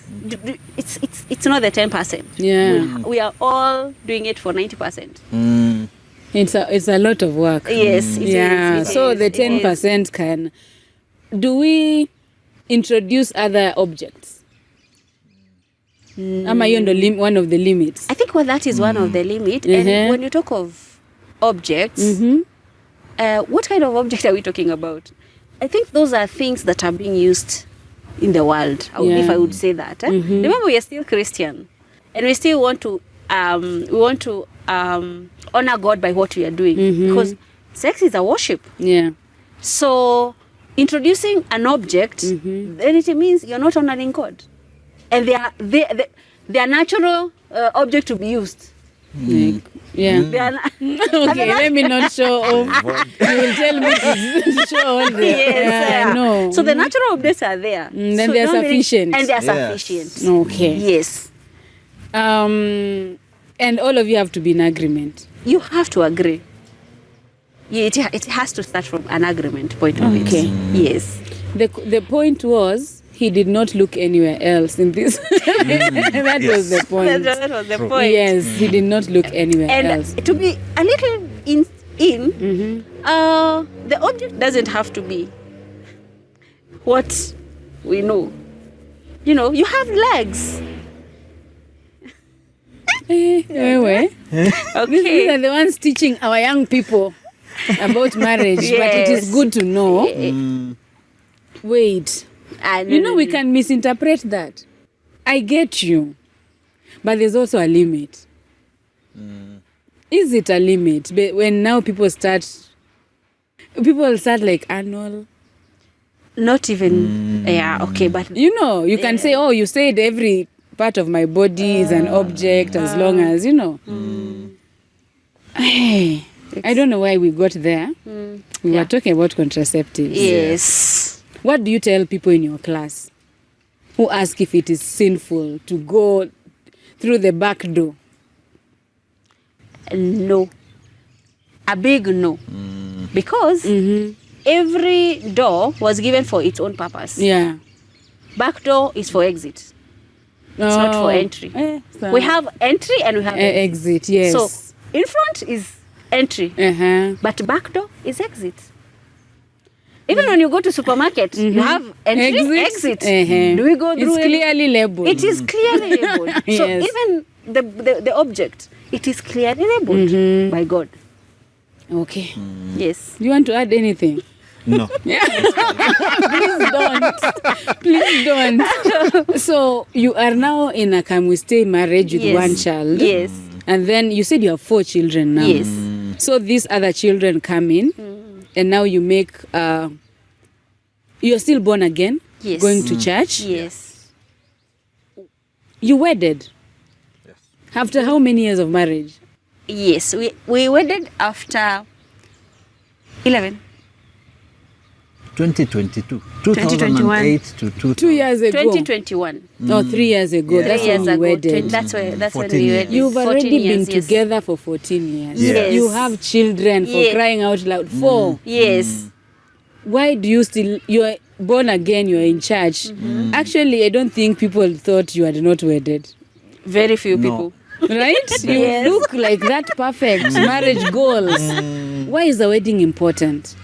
It's not the 10%. Yeah. We are all doing it for 90%. It's a lot of work. Yes. It is, it So is, the it 10% can. Do we introduce other objects? Ama hiyo ndo one of the limits. I think that is one of the limit. And when you talk of objects, what kind of object are we talking about? I think those are things that are being used in the world, if I would say that. Remember, we are still Christian, and we still want to honor God by what we are doing, because sex is a worship. Yeah. So introducing an object, then it means you're not honoring God. and they are natural object to be used. Like, yeah. They are Okay, let me not show off. You will tell me to show all the. Yes, no. So the natural objects are there. Then So they are don't really- sufficient. And they are Yes. sufficient. Okay. Yes. And all of you have to be in agreement. You have to agree. It has to start from an agreement point of view. Okay. Yes. The point was he did not look anywhere else in this. That was the point. That was the point. Yes, he did not look anywhere And else. to be a little the object doesn't have to be what we know. You know, you have legs. Anyway, these are Okay. the ones teaching our young people about marriage, but it is Yes. good to know. Wait, you know we can misinterpret that. I get you, but there's also a limit. Is it a limit? But when now people start like annual. Not even. Yeah. Okay. But You know, you can say, oh, you said every part of my body is an object as long as, you know. Hey, I don't know why we got there. We were talking about contraceptives. yes. What do you tell people in your class who ask if it is sinful to go through the back door? No. A big no. Because every door was given for its own purpose. Yeah. Back door is for exit. It's not for entry. We have entry and we have exit, yes. So in front is entry, Uh-huh. but back door is exit. Even when you go to supermarket, you have entry, exit. Uh-huh. Do we go through It's clearly labeled. It is clearly labeled. So Yes. even the object, it is clearly labeled by God. Okay. Yes. Do you want to add anything? No. Please don't. Please don't. So you are now in a can we stay marriage with Yes. one child. Yes. And then you said you have 4 children now. Yes. So these other children come in and now you make you're still born again, Yes. going to church. Yes. You wedded. Yes. After how many years of marriage? Yes. We wedded after 11. 2022. 2021. 2008 to 2000. 2 years ago. 2021. No, 3 years ago. Yeah. That's 3 years when you ago. wedded. That's when 14 we years. wedded. You've 14 already been years, yes. together for 14 years. Yes. You have children, for Yes. crying out loud. 4. Yes. Why do you still, you're born again, you're in church? Actually, I don't think people thought you had not wedded. Very few No. people. Right? You Yes. look like that perfect marriage goals. Why is the wedding important?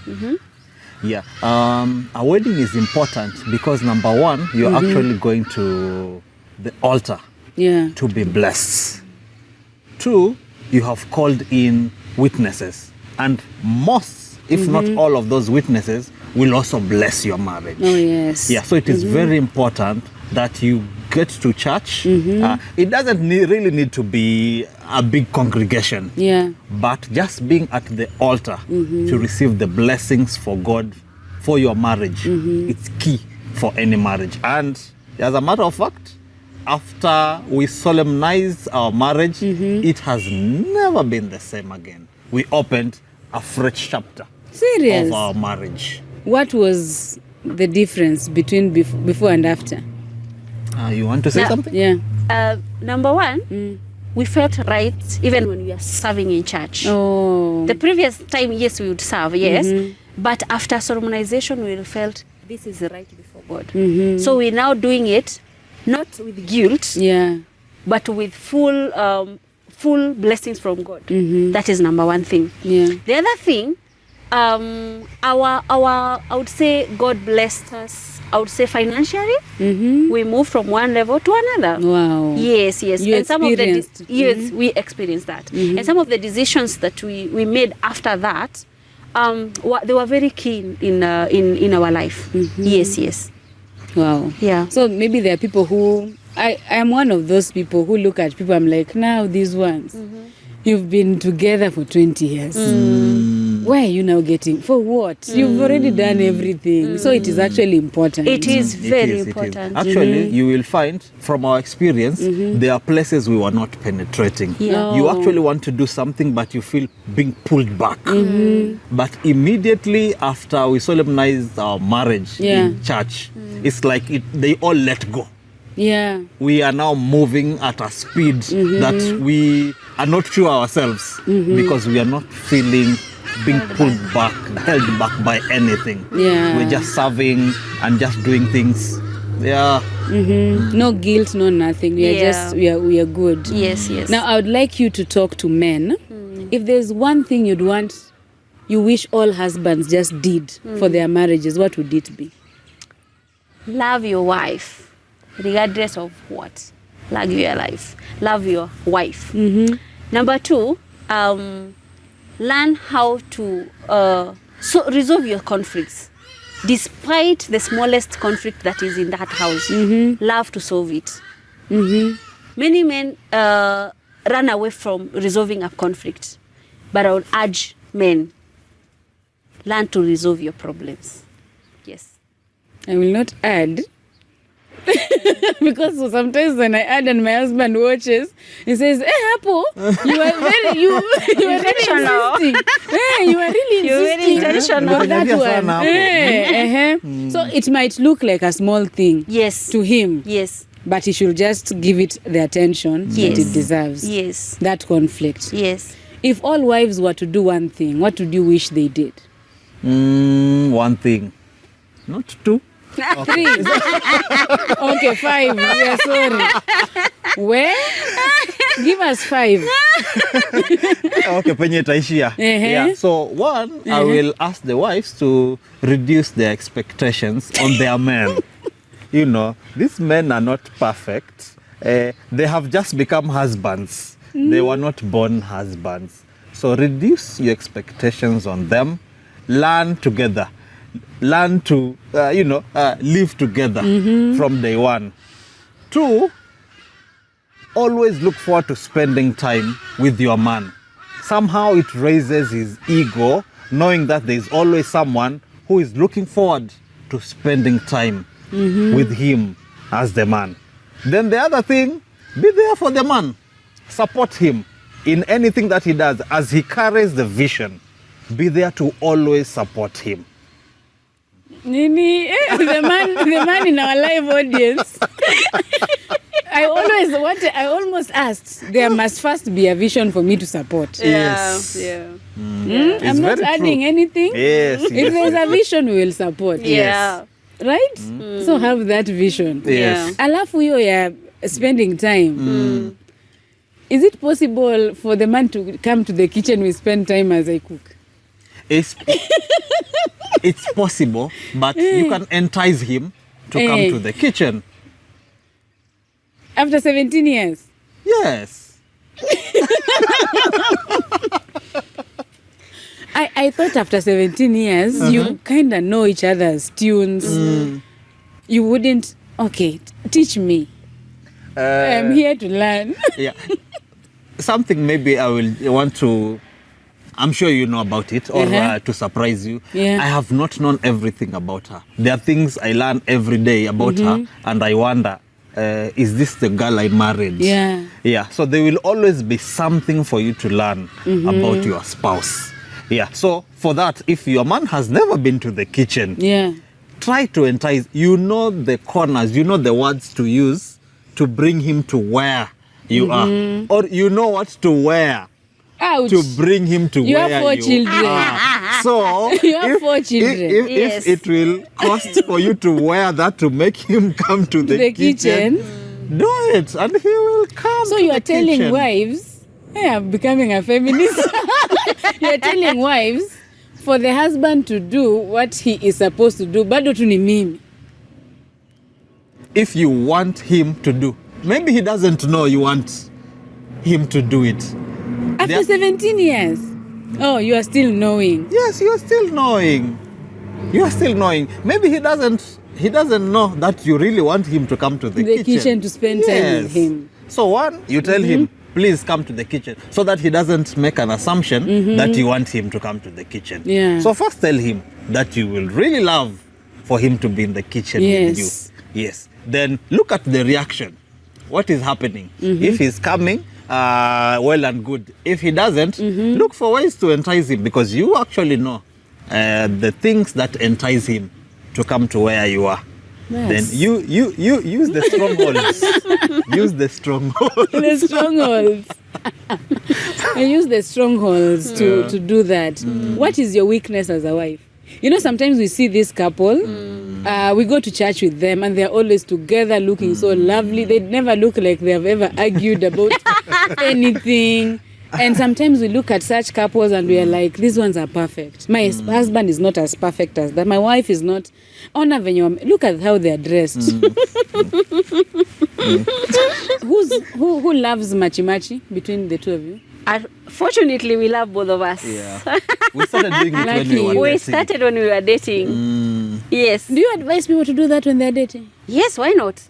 Yeah. A wedding is important because number one, you're actually going to the altar Yeah. to be blessed. 2, you have called in witnesses. And most, if not all of those witnesses, will also bless your marriage. Oh, yes. Yeah, so it is very important that you get to church. It doesn't really need to be a big congregation. Yeah. But just being at the altar to receive the blessings for God, for your marriage, it's key for any marriage. And as a matter of fact, after we solemnize our marriage, it has never been the same again. We opened a fresh chapter Serious? of our marriage. What was the difference between before and after? You want to say Now- something? Yeah. Number one, we felt right even when we were serving in church. Oh. The previous time, yes, we would serve, yes. But after solemnization, we felt this is right before God. So we're now doing it not with guilt, Yeah. but with full blessings from God. That is number one thing. Yeah. The other thing, our I would say God blessed us. I would say financially, we moved from one level to another. Wow. Yes. You and some of the experienced. yes, we experienced that. And some of the decisions that we made after that, they were very keen in our life. Yes. Wow. Yeah. So maybe there are people who I am one of those people who look at people. I'm like, now these ones, you've been together for 20 years. Why are you now getting? For what? You've already done everything. So it is actually important. It is It very is, it is. important. Actually, you will find from our experience, there are places we were not penetrating. Yeah. You actually want to do something, but you feel being pulled back. But immediately after we solemnized our marriage in church, it's like they all let go. Yeah. We are now moving at a speed that we are not sure ourselves because we are not feeling being pulled back, held back by anything. Yeah. We're just serving and just doing things. Yeah. No guilt, no nothing. We are Yeah. just we are good. Yes, yes. Now I would like you to talk to men. If there's one thing you wish all husbands just did for their marriages, what would it be? Love your wife, regardless of what. Love your life. Love your wife. Number 2, learn how to resolve your conflicts. Despite the smallest conflict that is in that house, love to solve it. Many men run away from resolving a conflict, but I would urge men, learn to resolve your problems. Yes. I will not add. Because sometimes when I add and my husband watches, he says, "Hey, Hapo, you are very Intentional. insisting. Hey, you are really You're very insisting intentional. on that Yes, one." Hapo. So it might look like a small thing Yes. to him, Yes. but he should just give it the attention that Yes. it deserves. Yes. That conflict. Yes. If all wives were to do one thing, what would you wish they did? One thing, not 2. 3. Okay, 5. We are sorry. Where? Give us 5. Okay, penye itaishia. Yeah. So 1, I will ask the wives to reduce their expectations on their men. You know, these men are not perfect. They have just become husbands. They were not born husbands. So reduce your expectations on them. Learn together. Learn to, live together from day 1. 2, always look forward to spending time with your man. Somehow it raises his ego, knowing that there is always someone who is looking forward to spending time with him as the man. Then the other thing, be there for the man. Support him in anything that he does. As he carries the vision, be there to always support him. Nini, the man in our live audience. I almost asked, there must first be a vision for me to support. Yes. Yeah. It's I'm not very adding true. anything. Yes. If there's a vision, we will support. Yeah. Right? So have that vision. Yes. Alafu hiyo ya spending time. Is it possible for the man to come to the kitchen, we spend time as I cook? It's possible, but you can entice him to come to the kitchen. After 17 years? Yes. I thought after 17 years, you kind of know each other's tunes. You wouldn't... Okay, teach me. I'm here to learn. Yeah. Something maybe I will want to... I'm sure you know about it, or to surprise you. Yeah. I have not known everything about her. There are things I learn every day about her, and I wonder, is this the girl I married? Yeah. Yeah. So there will always be something for you to learn about your spouse. Yeah. So for that, if your man has never been to the kitchen, Yeah. try to entice. You know the corners, you know the words to use to bring him to where you are, or you know what to wear Ouch. to bring him to You where have 4 you children. are. So You have 4 children. Yes. if it will cost for you to wear that to make him come to the kitchen, do it, and he will come. So to you the are telling kitchen. wives, hey, I'm becoming a feminist. You are telling wives for the husband to do what he is supposed to do, bado tu ni mimi. If you want him to do, maybe he doesn't know you want him to do it. After There- 17 years. Oh, you are still knowing. Yes, you are still knowing. You are still knowing. Maybe he doesn't know that you really want him to come to the The kitchen to spend time with him. So 1, you tell him, please come to the kitchen, so that he doesn't make an assumption that you want him to come to the kitchen. Yeah. So first tell him that you will really love for him to be in the kitchen with you. Yes. Then look at the reaction. What is happening? If he's coming, well and good. If he doesn't, look for ways to entice him, because you actually know the things that entice him to come to where you are. Yes. Then you use the strongholds. Use the strongholds. The strongholds. I use the strongholds to do that. What is your weakness as a wife? You know, sometimes we see this couple, we go to church with them, and they're always together looking so lovely. They never look like they have ever argued about anything. And sometimes we look at such couples and we are like, these ones are perfect. My husband is not as perfect as that. My wife is not. Look at how they are dressed. Who loves machi between the two of you? Fortunately, we love both of us. Yeah. We started doing it when Lucky. we were dating. We started when we were dating. Yes. Do you advise people to do that when they're dating? Yes, why not?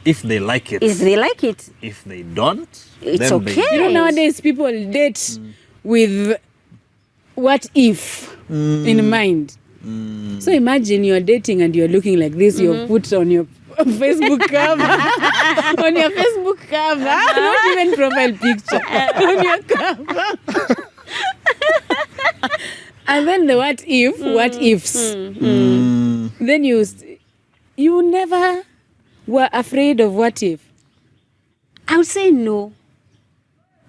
If they like it. If they like it, If they don't, it's then okay. You know, nowadays people date with what if in mind. So imagine you're dating and you're looking like this, you're put on your Facebook cover, on your Facebook cover, not even profile picture, on your cover. And then the what ifs. Then you never were afraid of what if. I would say no.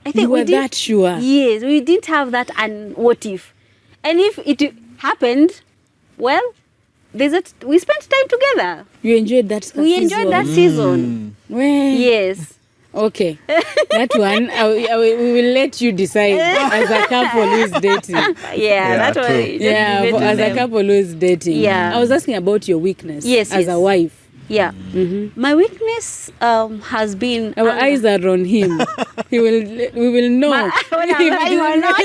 I think You were we didn't, that sure. Yes, we didn't have that and what if. And if it happened, well, we spent time together. You enjoyed that season. We enjoyed that season. Well, Yes. okay. That one, we will let you decide as a couple who is dating. Yeah, that true. was Yeah, as a couple who is dating. Yeah. I was asking about your weakness Yes, as yes. a wife. Yeah. My weakness has been Our anger. eyes are on him. We will know. When I'm lying or not.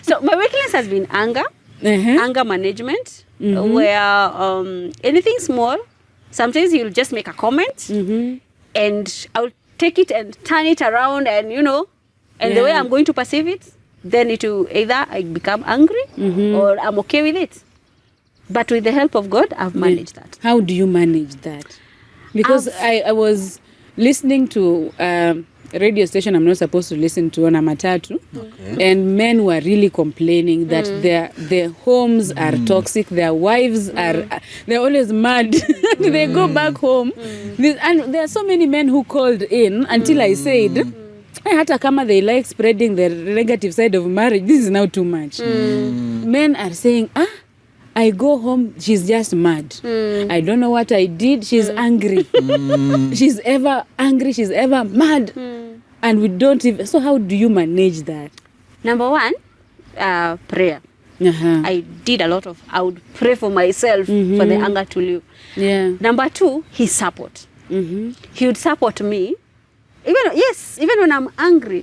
So my weakness has been anger, anger management, where anything small, sometimes he'll just make a comment, and I'll take it and turn it around, and the way I'm going to perceive it, then it will either I become angry or I'm okay with it. But with the help of God, I've managed that. How do you manage that? Because I was listening to a radio station I'm not supposed to listen to on a matatu, and men were really complaining that their homes are toxic, their wives they're always mad. They go back home. And there are so many men who called in until I said, hata kama they like spreading the negative side of marriage, this is now too much. Men are saying, I go home, she's just mad. I don't know what I did, she's angry. She's ever angry, she's ever mad. And we don't even... So how do you manage that? Number one, prayer. I did a lot of... I would pray for myself for the anger to leave. Yeah. Number two, his support. He would support me. Even when I'm angry.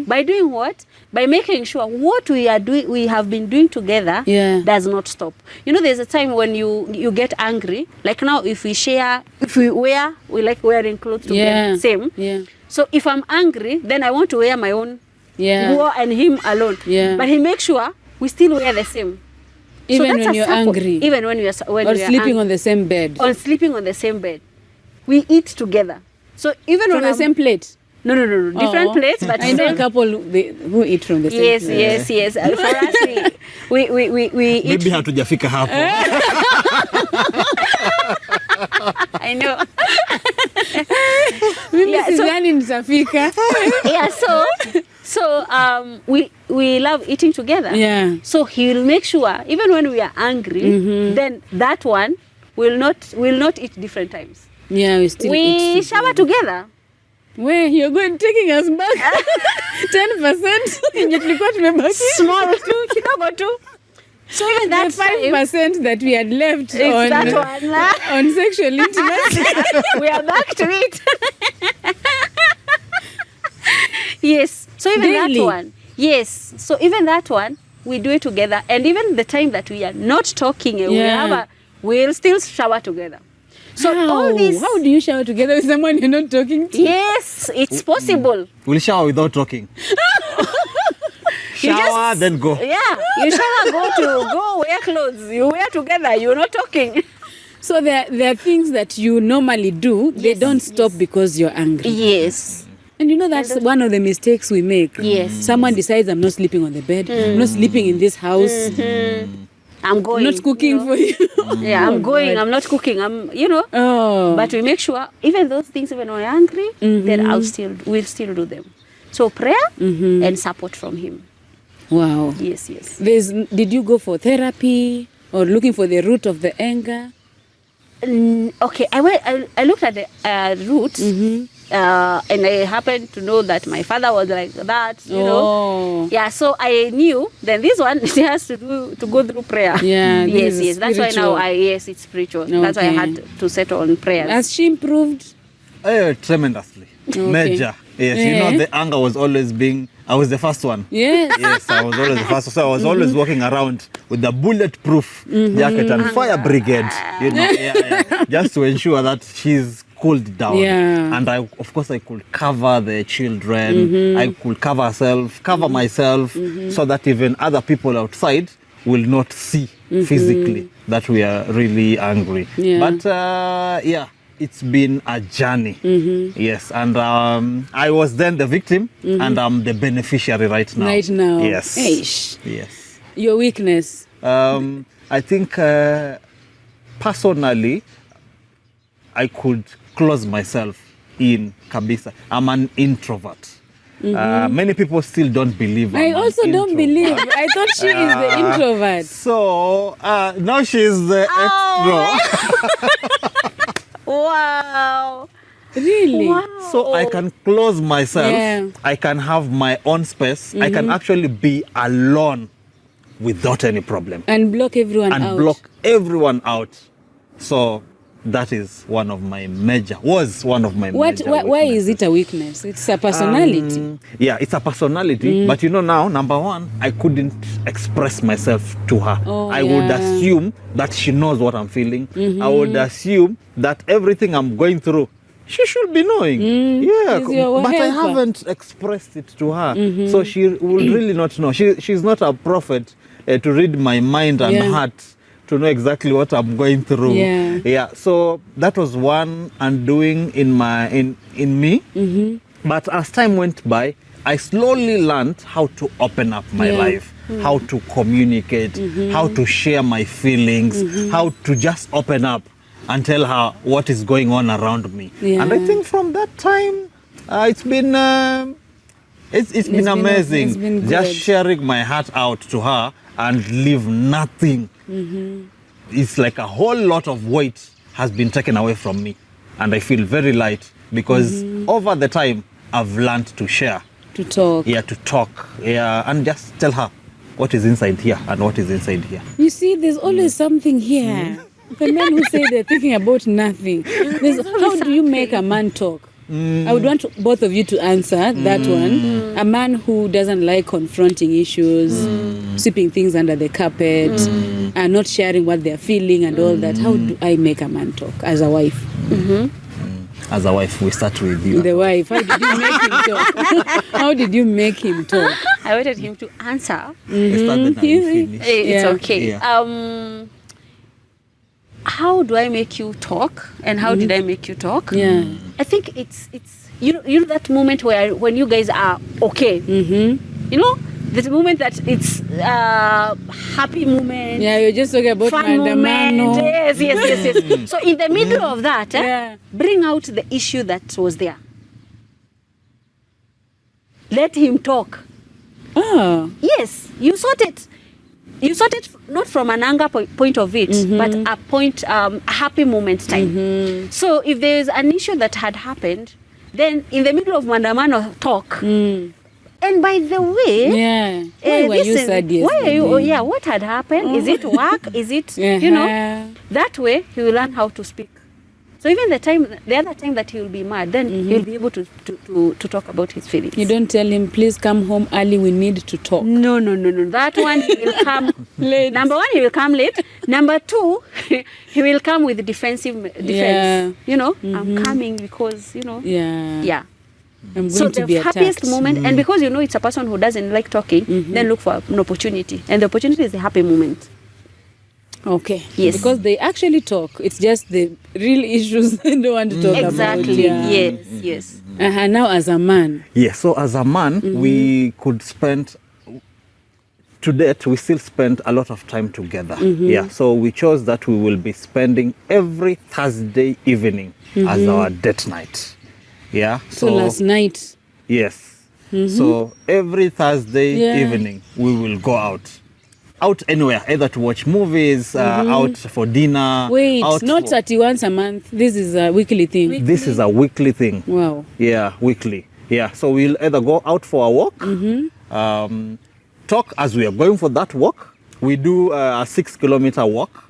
By doing what? By making sure what we have been doing together does not stop. There's a time when you get angry. Like now, we like wearing clothes together, same. Yeah. So if I'm angry, then I want to wear my own guo and him alone. Yeah. But he makes sure we still wear the same. Even So that's when a you're support. angry. Even when we are Or sleeping on the same bed. Or sleeping on the same bed. We eat together. So even From when the same plate. No. Different plates, but I know a same. couple who eat from the same plate. Yes. For us, we eat. Maybe hatujafika hapo. I know. Mimi sidhani nitafika. So we love eating together. Yeah. So he will make sure even when we are angry, then that one will not eat different times. Yeah, we still eat We shower together. Where you're going taking us back 10% yenye tulikuwa tumebaki. Small too, kidogo too. So even that 5% that we had left on that one. on sexual intimacy. We are back to it. Yes. So even Really? that one. Yes. So even that one, we do it together. And even the time that we are not talking, we'll still shower together. So all these, How do you shower together with someone you're not talking to? yes, it's possible. We'll shower without talking. Shower, then go. Yeah, you shower, go wear clothes. You wear together. You're not talking. So there are things that you normally do. They Yes, don't stop because you're angry. Yes. And you know that's one of the mistakes we make. Yes. Someone decides I'm not sleeping on the bed. I'm not sleeping in this house. I'm I'm going. not cooking for you. Yeah, I'm going. I'm not cooking. Oh. But we make sure even those things, when we're angry, then we'll still do them. So prayer and support from him. Wow. Yes. Did you go for therapy or looking for the root of the anger? Okay, I looked at the root, and I happened to know that my father was like that, you know. Yeah, so I knew then this one it has to go through prayer. Yeah, this is yes. That's why now spiritual. it's spiritual. That's why I had to settle on prayers. Has she improved? Tremendously. Major. Yes, you know, the anger was always I was the first one. Yes. Yes, I was always the first. So I was always walking around with the bulletproof jacket and fire brigade, you know, just to ensure that she's cooled down. Yeah. And of course, I could cover the children. I could cover myself, so that even other people outside will not see physically that we are really angry. Yeah. But it's been a journey. Yes, and I was then the victim, and I'm the beneficiary right now. Right now. Yes. Eish. Yes. Your weakness. I think personally, I could close myself in kabisa. I'm an introvert. Many people still don't believe I I'm also an don't introvert. believe. I thought she is the introvert. So now she's the extro. Wow. Really? So I can close myself. Yeah. I can have my own space. I can actually be alone without any problem And block everyone and out. block everyone out. So that is one of my major. Why is it a weakness? It's a personality. Yeah, it's a personality. But you know now, number one, I couldn't express myself to her. Oh, I would yeah. assume that she knows what I'm feeling. I would assume that everything I'm going through, she should be knowing. Yeah, She's your but I helper. haven't expressed it to her. So she will really not know. She's not a prophet to read my mind and heart, to know exactly what I'm going through. Yeah. So that was one undoing in me. But as time went by, I slowly learned how to open up my life, how to communicate, how to share my feelings, how to just open up and tell her what is going on around me. Yeah. And I think from that time, it's been amazing. It's been just good. sharing my heart out to her and leave nothing. It's like a whole lot of weight has been taken away from me, and I feel very light because over the time I've learned to share, To talk. to talk, and just tell her what is inside here and what is inside here. You see, there's always something here. The men who say they're thinking about nothing. How do you make a man talk? I would want both of you to answer that one. A man who doesn't like confronting issues, sweeping things under the carpet, and not sharing what they're feeling and all that. How do I make a man talk as a wife? As a wife, we start with you. The wife, how did you make him talk? How did you make him talk? I wanted him to answer. I started and you finish. It's Yeah. okay. Yeah. How do I make you talk, and how did I make you talk? Yeah. I think it's you know that moment when you guys are okay. You know, the moment that it's happy moment. Yeah, you're just talking about Fun moment. mandamano. Yes. So in the middle of that, Yeah. bring out the issue that was there. Let him talk. Oh. Yes, you sort it. You sort it not from an anger point of it, but a happy moment time. So if there is an issue that had happened, then in the middle of mandamano talk. And by the way, Yeah. Why were you listen, sad yesterday? why are you? Oh, yeah, what had happened? Is it work? Is it you know? That way he will learn how to speak So even the other time that he will be mad, then he'll be able to talk about his feelings. You don't tell him, please come home early, we need to talk. No. That one, he will come late. Number one, he will come late. Number two, he will come with defense. Yeah. You know, I'm coming because, you know. Yeah. I'm going So to the be attacked. happiest moment, and because you know it's a person who doesn't like talking, then look for an opportunity. And the opportunity is a happy moment. Okay. Yes. Because they actually talk. It's just the real issues they don't want to talk Exactly. about. Yeah. Yes. Now as a man. Yeah, so as a man, we could spend, to date, we still spend a lot of time together. Yeah, so we chose that we will be spending every Thursday evening as our date night. Yeah. So last night. Yes. So every Thursday Yeah. evening, we will go out anywhere, either to watch movies, out for dinner. Wait, out not for- 30 once a month. This is a weekly thing. This is a weekly thing. Wow. Yeah, weekly. Yeah, so we'll either go out for a walk, talk as we are going for that walk. We do a 6-kilometer walk,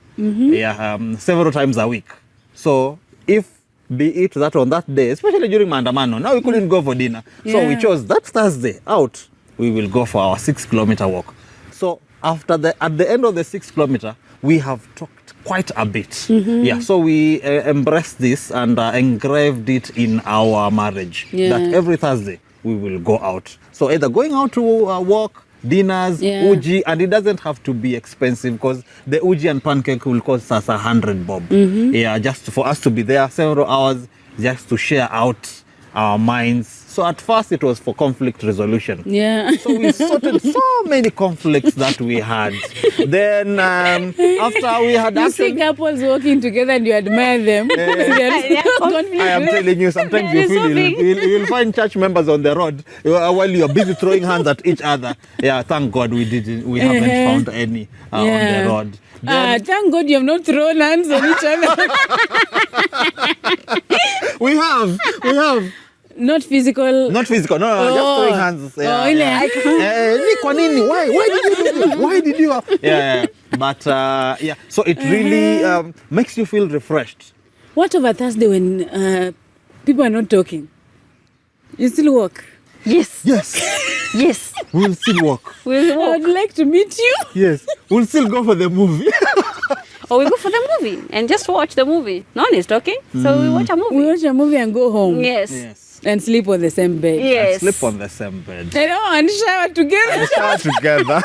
several times a week. So if be it that on that day, especially during Mandamano, now we couldn't go for dinner. So we chose that Thursday out, we will go for our 6-kilometer walk. So at the end of the 6 kilometer, we have talked quite a bit. Yeah, so we embraced this and engraved it in our marriage. Yeah. That every Thursday we will go out. So either going out to walk, dinners, uji, and it doesn't have to be expensive because the uji and pancake will cost us 100 bob. Yeah, just for us to be there several hours, just to share out our minds. So at first it was for conflict resolution. Yeah. So we sorted so many conflicts that we had. Then after we had You see actually, couples walking together and you admire them. I am telling you, sometimes you feel you'll find church members on the road while you're busy throwing hands at each other. Yeah, thank God we haven't found any on the road. Then, Thank God you have not thrown hands on each other. we have. Not physical. Not physical, no, just throwing hands. Kwa nini? Why did you do this? Why did you? Yeah. But so it really makes you feel refreshed. What over Thursday when people are not talking? You still walk? Yes. Yes. We'll still walk. We'll I walk. would like to meet you. Yes. We'll still go for the movie. Or we go for the movie and just watch the movie. No one is talking, so we watch a movie. We watch a movie and go home. Yes. And sleep on the same bed. Yes. Sleep on the same bed. And shower together. Shower together.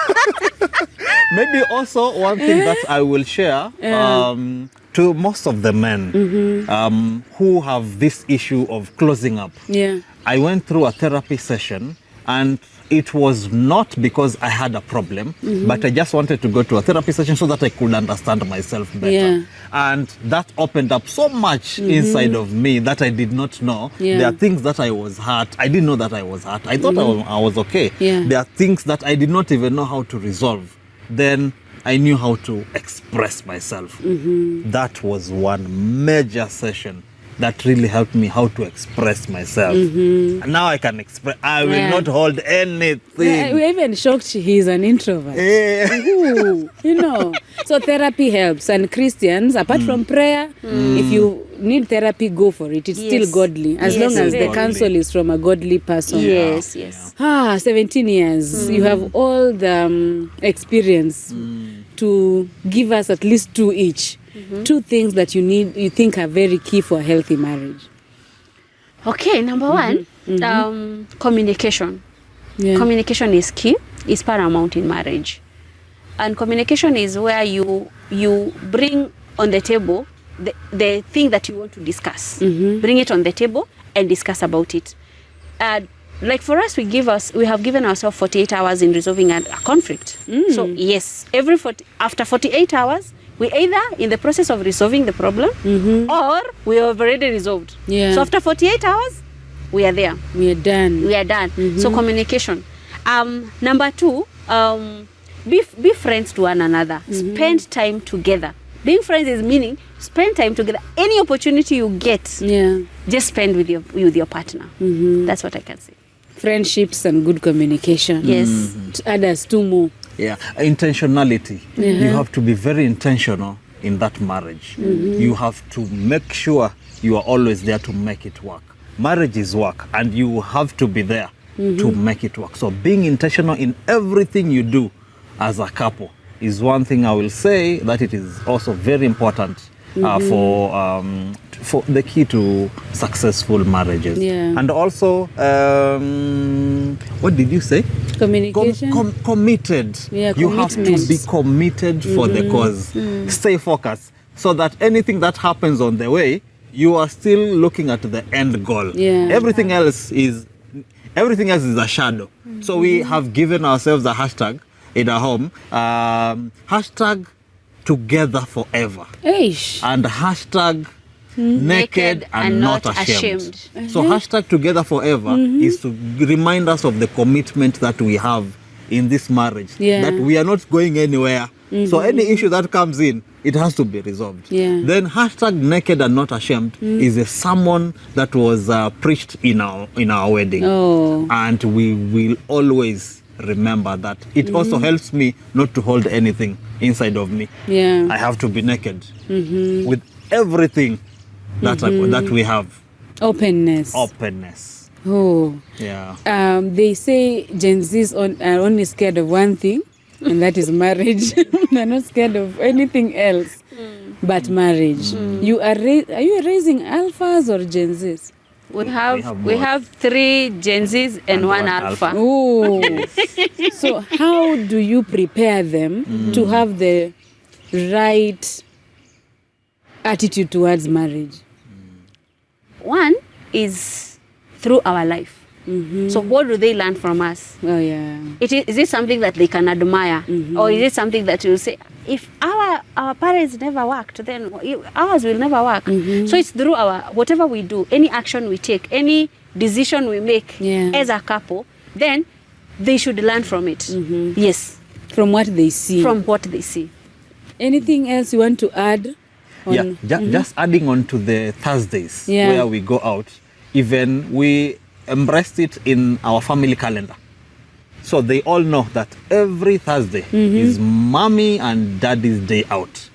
Maybe also one thing that I will share to most of the men who have this issue of closing up. Yeah. I went through a therapy session and it was not because I had a problem, but I just wanted to go to a therapy session so that I could understand myself better. Yeah. And that opened up so much inside of me that I did not know. Yeah. There are things that I was hurt. I didn't know that I was hurt. I thought I was okay. Yeah. There are things that I did not even know how to resolve. Then I knew how to express myself. That was one major session that really helped me how to express myself. And now I can express. I will not hold anything. We're even shocked he's an introvert. Ooh, So therapy helps. And Christians, apart from prayer, if you need therapy, go for it. It's still godly. As long as the counsel is from a godly person. Yes. 17 years. You have all the experience to give us at least 2 each. 2 things that you think are very key for a healthy marriage. Okay, number one, communication. Yeah. Communication is key, is paramount in marriage. And communication is where you bring on the table the thing that you want to discuss. Bring it on the table and discuss about it. Like for us, we have given ourselves 48 hours in resolving a conflict. So yes, after 48 hours, we either in the process of resolving the problem or we have already resolved. Yeah. So after 48 hours, we are there. We are done. We are done. So communication. Number 2, be friends to one another. Spend time together. Being friends is meaning spend time together. Any opportunity you get, just spend with your partner. That's what I can say. Friendships and good communication. Yes. Add us 2 more. Yeah, intentionality. You have to be very intentional in that marriage, you have to make sure you are always there to make it work. Marriage is work, and you have to be there to make it work. So being intentional in everything you do as a couple is one thing I will say that it is also very important for the key to successful marriages. Yeah. And also, what did you say? Communication. Committed. Yeah, you have to commitment. be committed for the cause. Stay focused so that anything that happens on the way, you are still looking at the end goal. Yeah. Everything else is a shadow. So we have given ourselves a hashtag in our home. Hashtag together forever. Eish. And hashtag naked and not ashamed. So hashtag together forever is to remind us of the commitment that we have in this marriage. Yeah. That we are not going anywhere. So any issue that comes in, it has to be resolved. Yeah. Then hashtag naked and not ashamed is a sermon that was preached in our wedding. Oh. And we will always remember that. It also helps me not to hold anything inside of me. Yeah. I have to be naked with everything that that we have. Openness. Openness. Oh. Yeah. They say Gen Zs are only scared of one thing, and that is marriage. They're not scared of anything else but marriage. You are you raising alphas or Gen Zs? We have both. 3 Gen Zs and one alpha. Oh. So how do you prepare them to have the right attitude towards marriage? One is through our life. So what do they learn from us? Oh yeah. Is it something that they can admire, or is it something that you say, if our parents never worked, then ours will never work? So it's through our whatever we do, any action we take, any decision we make as a couple, then they should learn from it. Yes, From what they see. from what they see. Anything else you want to add? On, Just adding on to the Thursdays where we go out, even we embraced it in our family calendar. So they all know that every Thursday is mommy and daddy's day out.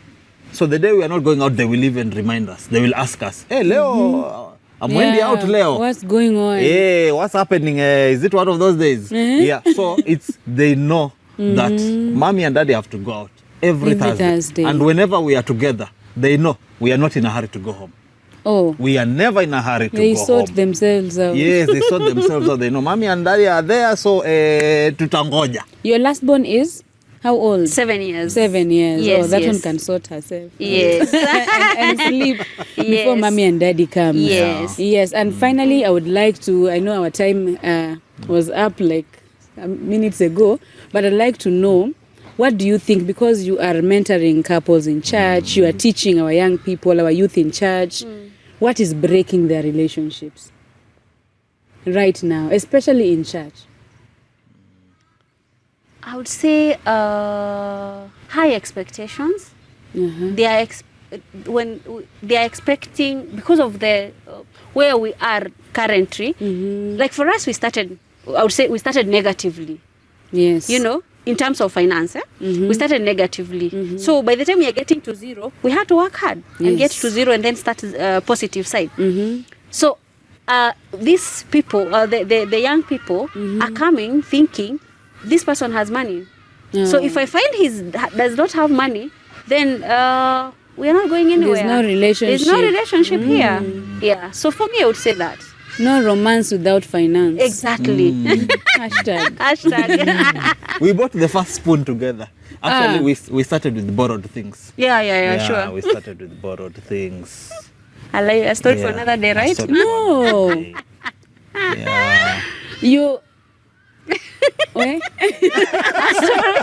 So the day we are not going out, they will even remind us. They will ask us, hey, Leo, I'm Wendy out, Leo. What's going on? Hey, what's happening? Is it one of those days? Yeah, so they know that mommy and daddy have to go out every Thursday. And whenever we are together, they know we are not in a hurry to go home. Oh. We are never in a hurry to They go sort home. themselves out. Yes, they sort themselves out. They know mommy and daddy are there, so tutangoja. Your last born is how old? 7 years. 7 years. Yes, oh, that yes. one can sort herself. Yes. and sleep before Yes. mommy and daddy come. Yes. Yes. And finally, I would like to, I know our time was up like minutes ago, but I'd like to know, what do you think, because you are mentoring couples in church, you are teaching our young people, our youth in church, what is breaking their relationships right now, especially in church? I would say high expectations. They are when they are expecting, because of the where we are currently. Like for us, I would say we started negatively. Yes. You know, in terms of finance, we started negatively. So by the time we are getting to 0, we had to work hard and get to 0 and then start positive side. So these people, the young people, are coming thinking this person has money. So if I find he does not have money, then we are not going anywhere. There's no relationship. There's no relationship here. Yeah. So for me, I would say that. No romance without finance. Exactly. Hashtag. Hashtag. We bought the first spoon together. Actually, we started with borrowed things. Yeah, sure. We started with borrowed things. I'll let you a story for another day, right? No. Yeah. You. Wait.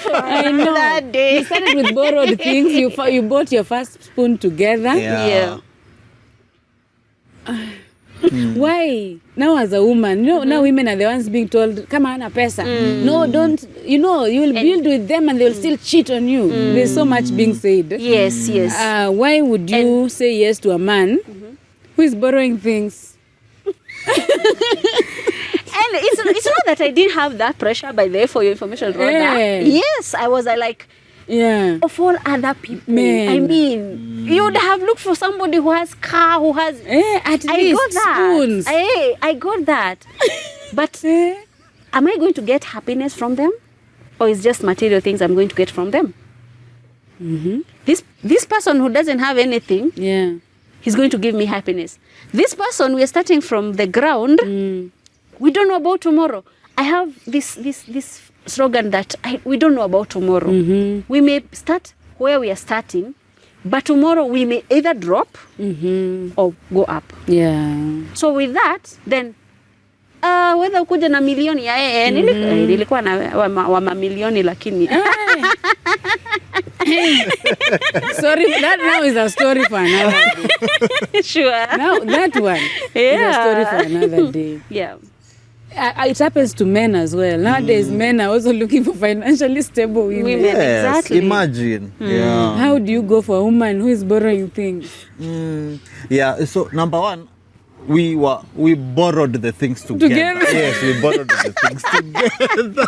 I know. That day. You started with borrowed things. You bought your first spoon together. Yeah. Why? Now as a woman, now women are the ones being told, come on, pesa. No, don't. You will build with them and they will still cheat on you. There's so much being said. Yes. Why would you say yes to a man who is borrowing things? And it's not that I didn't have that pressure, by the way, for your information, Rodah. Yeah. Yes, I was like, Yeah. of all other people. Man. I mean, you would have looked for somebody who has car, who has. At I least got that. spoons. I got that. But am I going to get happiness from them, or is just material things I'm going to get from them? This person who doesn't have anything, Yeah. he's going to give me happiness. This person, we are starting from the ground. We don't know about tomorrow. I have this slogan that we don't know about tomorrow. We may start where we are starting, but tomorrow we may either drop or go up. Yeah. So with that, then whether ukuja na milioni ya nilikuwa na wa mamilioni lakini Sorry, that now is a story for another day. sure. Now that one is a story for another day. Yeah. It happens to men as well. Nowadays, men are also looking for financially stable women. Women. Yes, Exactly. imagine. Yeah. How do you go for a woman who is borrowing things? Yeah, so number one, we borrowed the things together. Yes, we borrowed the things together.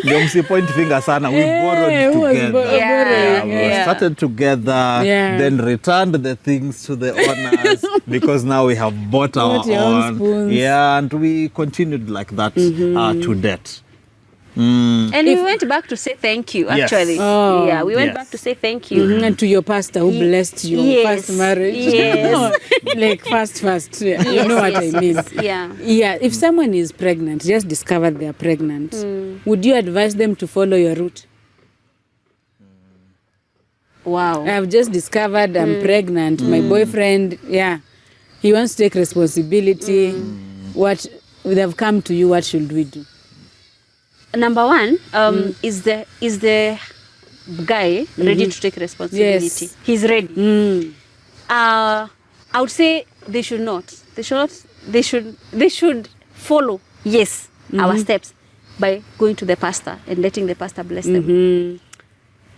Ndio msipoint finger sana. We borrowed who was together. borrowing? We Yeah. started together, then returned the things to the owners because now we have bought our Bought your own own. spoons. Yeah, and we continued like that to date. And we went back to say thank you, Yes. actually. Oh. Yeah, we went Yes. back to say thank you. And to your pastor who blessed your Yes. first marriage. Yes. Like first. Yeah. You know what I mean. Yeah. Yeah, if someone is pregnant, just discovered they are pregnant, would you advise them to follow your route? Wow. I've just discovered I'm pregnant. My boyfriend, he wants to take responsibility. What would have come to you? What should we do? Number one, is the guy ready to take responsibility? Yes. He's ready. I would say they should not. They should follow, yes, our steps by going to the pastor and letting the pastor bless them.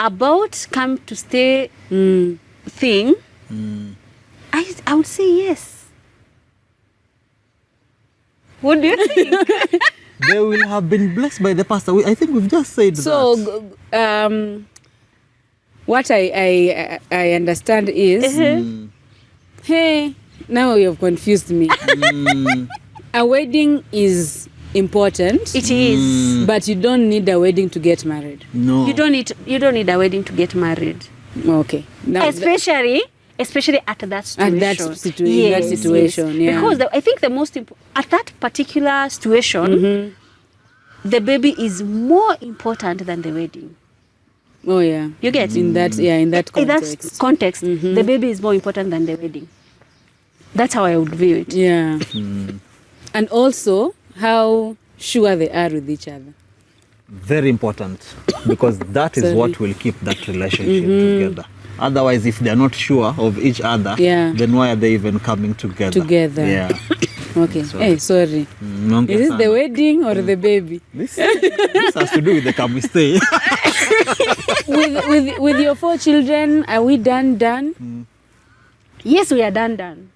About come to stay thing, I would say yes. What do you think? They will have been blessed by the pastor. I think we've just said So, that. what I understand is, hey, now you have confused me. A wedding is important, It is. but you don't need a wedding to get married. No. You don't need a wedding to get married. Okay. Now, Especially at that situation. that situation, yeah. Because I think the most at that particular situation, the baby is more important than the wedding. oh yeah. You get In that in context. that context, the baby is more important than the wedding. That's how I would view it. Yeah. And also how sure they are with each other. Very important because that is what will keep that relationship together. Otherwise, if they're not sure of each other, then why are they even coming together? Yeah. Okay. Hey, sorry. Is Is this the wedding or the baby? This has to do with the can we stay. with your 4 children, are we done? Yes, we are done.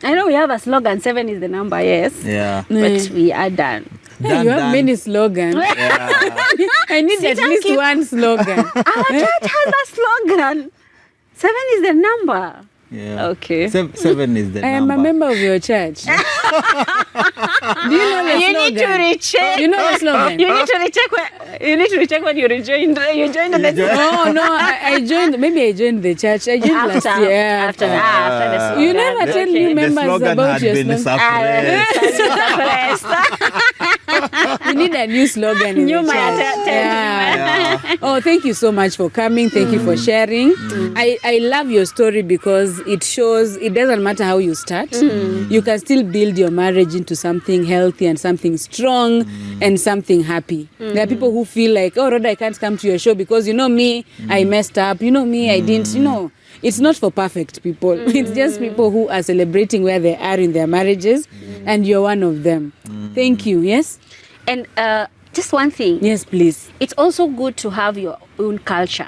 I know we have a slogan, 7 is the number, yes. Yeah. But we are done. Hey, you have many slogans. I need at least one slogan. Our church has a slogan. 7 is the number. Yeah. Okay. 7 is the I am number. a member of your church. Do you know the You slogan? need to recheck. You know the slogan? You need to recheck when you rejoined. You joined the Oh no, I joined. Maybe I joined the church. I joined last year. after the slogan. You never tell new The members slogan about had your been slogan. suppressed. We need a new slogan in You the might church. Yeah. Oh, thank you so much for coming. Thank you for sharing. I love your story because it shows it doesn't matter how you start. You can still build your marriage into something healthy and something strong and something happy. There are people who feel like, oh, Rodah, I can't come to your show because you know me, I messed up. You know me, I didn't. You know, it's not for perfect people. It's just people who are celebrating where they are in their marriages, and you're one of them. Thank you. Yes. And just one thing. Yes, please. It's also good to have your own culture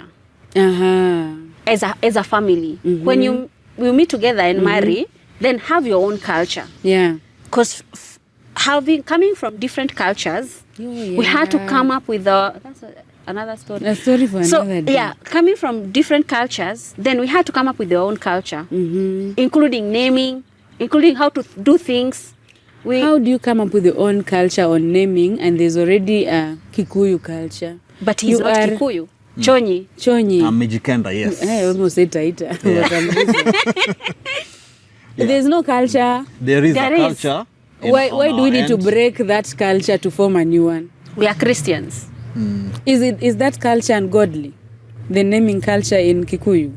Uh-huh. as a family. When you meet together and marry, then have your own culture. Yeah. Because coming from different cultures, we had to come up with another story. A story for another day. Yeah, coming from different cultures, then we had to come up with our own culture, including naming, including how to do things. How do you come up with your own culture on naming, and there's already a Kikuyu culture? But he's not Kikuyu. Chonyi. I'm Mijikenda, yes. I almost said Taita. For some reason. There's no culture. There is There a is. culture. Why do we need to break that culture to form a new one? We are Christians. Is that culture ungodly? The naming culture in Kikuyu?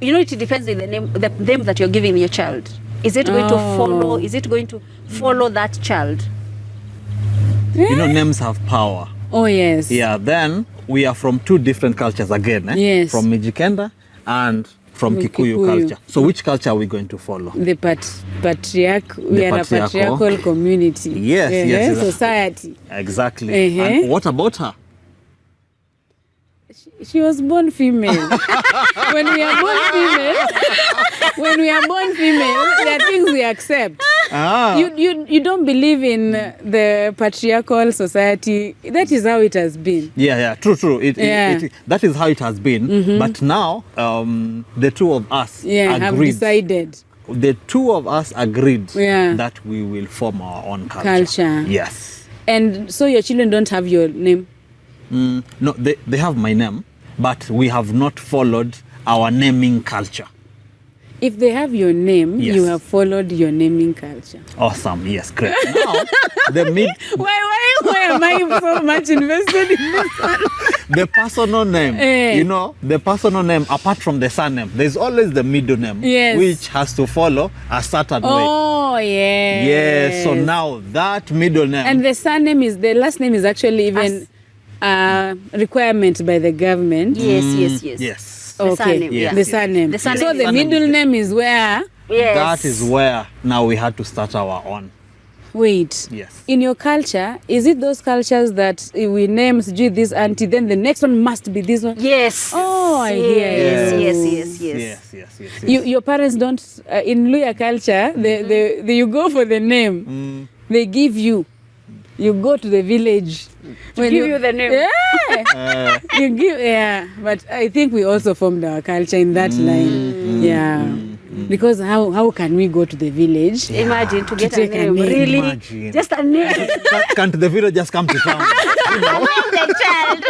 You know, it depends on the name that you're giving your child. Is it going to follow? Is it going to follow that child? You know, names have power. Oh, yes. Yeah, then we are from two different cultures again. Yes. From Mijikenda and from Kikuyu culture. So which culture are we going to follow? The we are a patriarchal community. Yes. Society. Exactly. And what about her? She was born female. When we are born female, there are things we accept. You don't believe in the patriarchal society. That is how it has been. Yeah, true. That is how it has been. But now, the two of us have decided. The two of us agreed Yeah. that we will form our own culture. Yes. And so your children don't have your name? No, they have my name, but we have not followed our naming culture. If they have your name, Yes. you have followed your naming culture. Awesome, yes, great. Now, Why am I so much invested in this one? the personal name, the personal name, apart from the surname, there's always the middle name, which has to follow a certain way. Oh, yes. Yes, so now that middle name. And the last name is actually even requirement by the government. Yes. Okay. The surname, Yes. The surname. The surname So is the middle name is where? That is where now we had to start our own. Wait. Yes. In your culture, is it those cultures that we name this auntie, then the next one must be this one? Yes. Oh, I hear you. Yes. Your parents don't, in Luya culture, you go for the name. They give you. You go to the village. Give you the name. Yeah. You give, but I think we also formed our culture in that line. Yeah. Because how can we go to the village? Imagine to get a take a name. name. Really? Imagine. Just a name. Can't the village just come to town? You know? The child.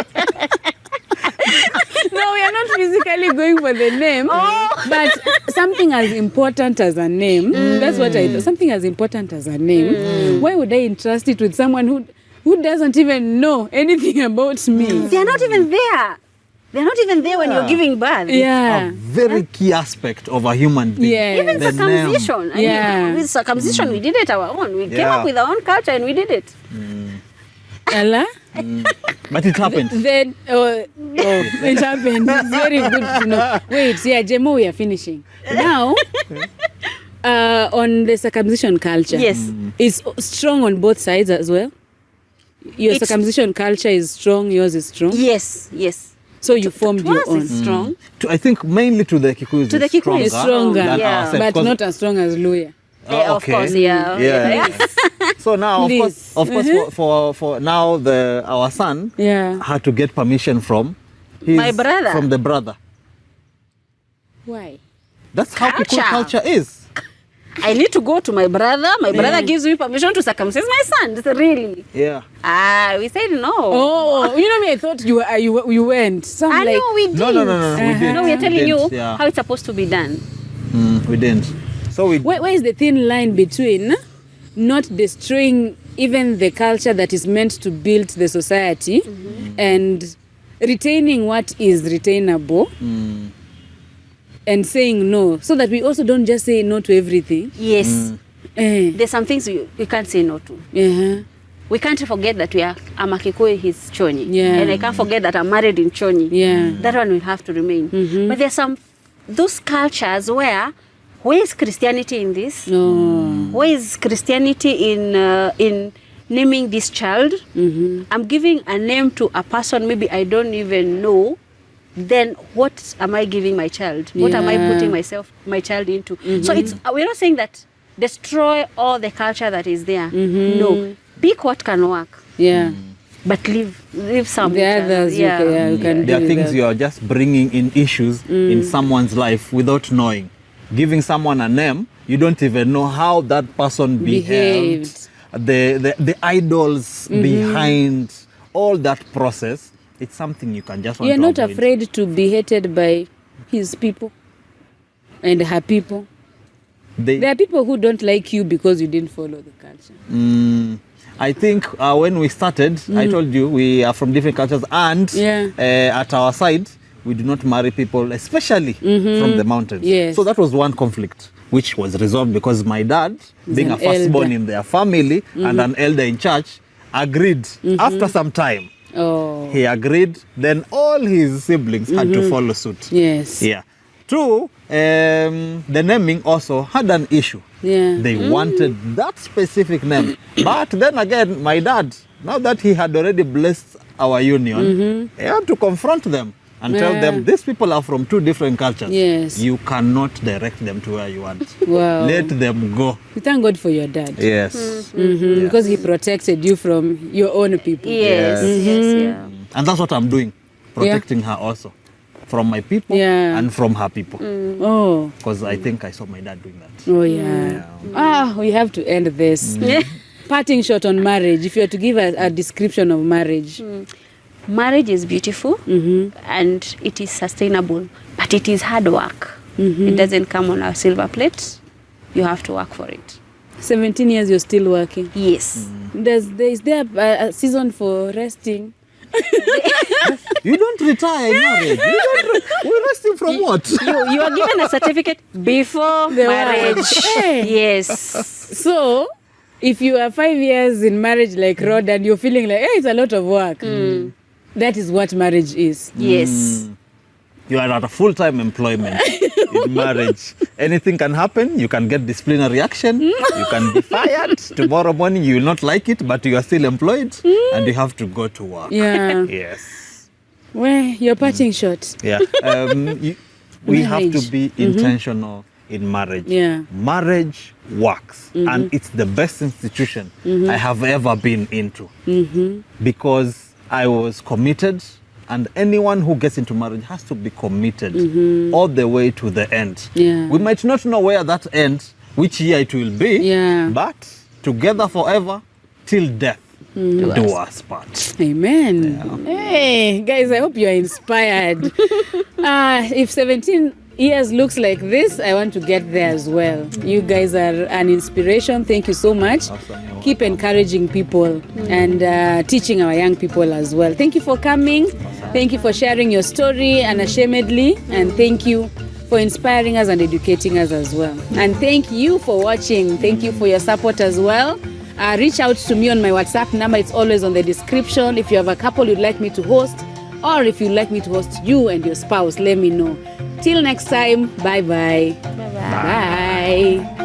No, we are not physically going for the name, but something as important as a name. That's what I thought. Something as important as a name. Why would I entrust it with someone who doesn't even know anything about me? They are not even there. They're not even there when you're giving birth. Yeah. A very key aspect of a human being. Yes. Even The circumcision. Yeah. With circumcision, we did it our own. We came up with our own culture and we did it. Allah? But it happened. Then, it happened. It's very good to know. Wait, Jemo, we are finishing. Now, on the circumcision culture, Yes. it's strong on both sides as well. Your circumcision culture is strong, yours is strong. Yes. So you formed your Ours own. is strong. I think mainly to the Kikuyu To the Kikuyu It's stronger, than Yeah. ourselves, but 'cause- not as strong as Luya. Yeah, of course, yeah. So now, Please. of course, for now, our son had to get permission from My brother. from the brother. Why? That's how Kikuyu culture is. I need to go to my brother. My brother gives me permission to circumcise my son. It's really. Yeah. We said no. Oh, you know me, I thought you went. So I'm I like, know we did. No. We didn't. No, we are telling We you didn't, yeah. how it's supposed to be done. We didn't. So we. where is the thin line between not destroying even the culture that is meant to build the society and retaining what is retainable and saying no, so that we also don't just say no to everything? Yes. Eh. There's some things we can't say no to. Uh-huh. We can't forget that I'm a Kikuyu, he's Chonyi. Yeah. And I can't forget that I'm married in Chonyi. Yeah. That one will have to remain. But there's those cultures where is Christianity in this? No. Where is Christianity in naming this child? I'm giving a name to a person maybe I don't even know. Then what am I giving my child? What am I putting my child into? So we're not saying that destroy all the culture that is there. No, pick what can work, Yeah. but leave some. The others, you can There do are things without. you are just bringing in issues in someone's life without knowing. Giving someone a name, you don't even know how that person behaved. The idols behind all that process, it's something you can just want You're to not avoid. afraid to be hated by his people and her people. There are people who don't like you because you didn't follow the culture. I think when we started, I told you we are from different cultures, and at our side, we do not marry people, especially from the mountains. Yes. So that was one conflict, which was resolved because my dad, being a an firstborn elder. in their family and an elder in church, agreed after some time. Oh, He agreed, then all his siblings had to follow suit. yes. Yeah. Two, the naming also had an issue. Yeah. They wanted that specific name. But then again, my dad, now that he had already blessed our union, he had to confront them and tell them, these people are from two different cultures. Yes. You cannot direct them to where you want. Wow. Let them go. We thank God for your dad. Yes. Because he protected you from your own people. Yes, yeah. And that's what I'm doing, protecting her also. From my people and from her people. Oh, Because I think I saw my dad doing that. oh yeah. We have to end this. Parting shot on marriage. If you were to give a description of marriage. Marriage is beautiful and it is sustainable, but it is hard work. It doesn't come on a silver plate. You have to work for it. 17 years you're still working. Yes. Is there a season for resting? You don't retire in marriage. We're resting from what? You are given a certificate before marriage. Hey. Yes. So, if you are 5 years in marriage like Rod and you're feeling like, hey, it's a lot of work, that is what marriage is. Yes. You are at a full-time employment in marriage. Anything can happen. You can get disciplinary action. You can be fired. Tomorrow morning you will not like it, but you are still employed and you have to go to work. Yeah. Yes. Well, your parting shot. Yeah. We have to Marriage. be intentional in marriage. Yeah. Marriage works and it's the best institution I have ever been into because I was committed, and anyone who gets into marriage has to be committed all the way to the end. Yeah. We might not know where that ends, which year it will be, but together forever till death do us part. Amen. Hey, guys, I hope you are inspired. If 17 years looks like this, I want to get there as well. You guys are an inspiration. Thank you so much. Awesome. Keep encouraging people and teaching our young people as well. Thank you for coming. Thank you for sharing your story unashamedly. And thank you for inspiring us and educating us as well. And thank you for watching. Thank you for your support as well. Reach out to me on my WhatsApp number. It's always on the description. If you have a couple you'd like me to host, or if you'd like me to host you and your spouse, let me know. Till next time, bye-bye. Bye-bye. Bye.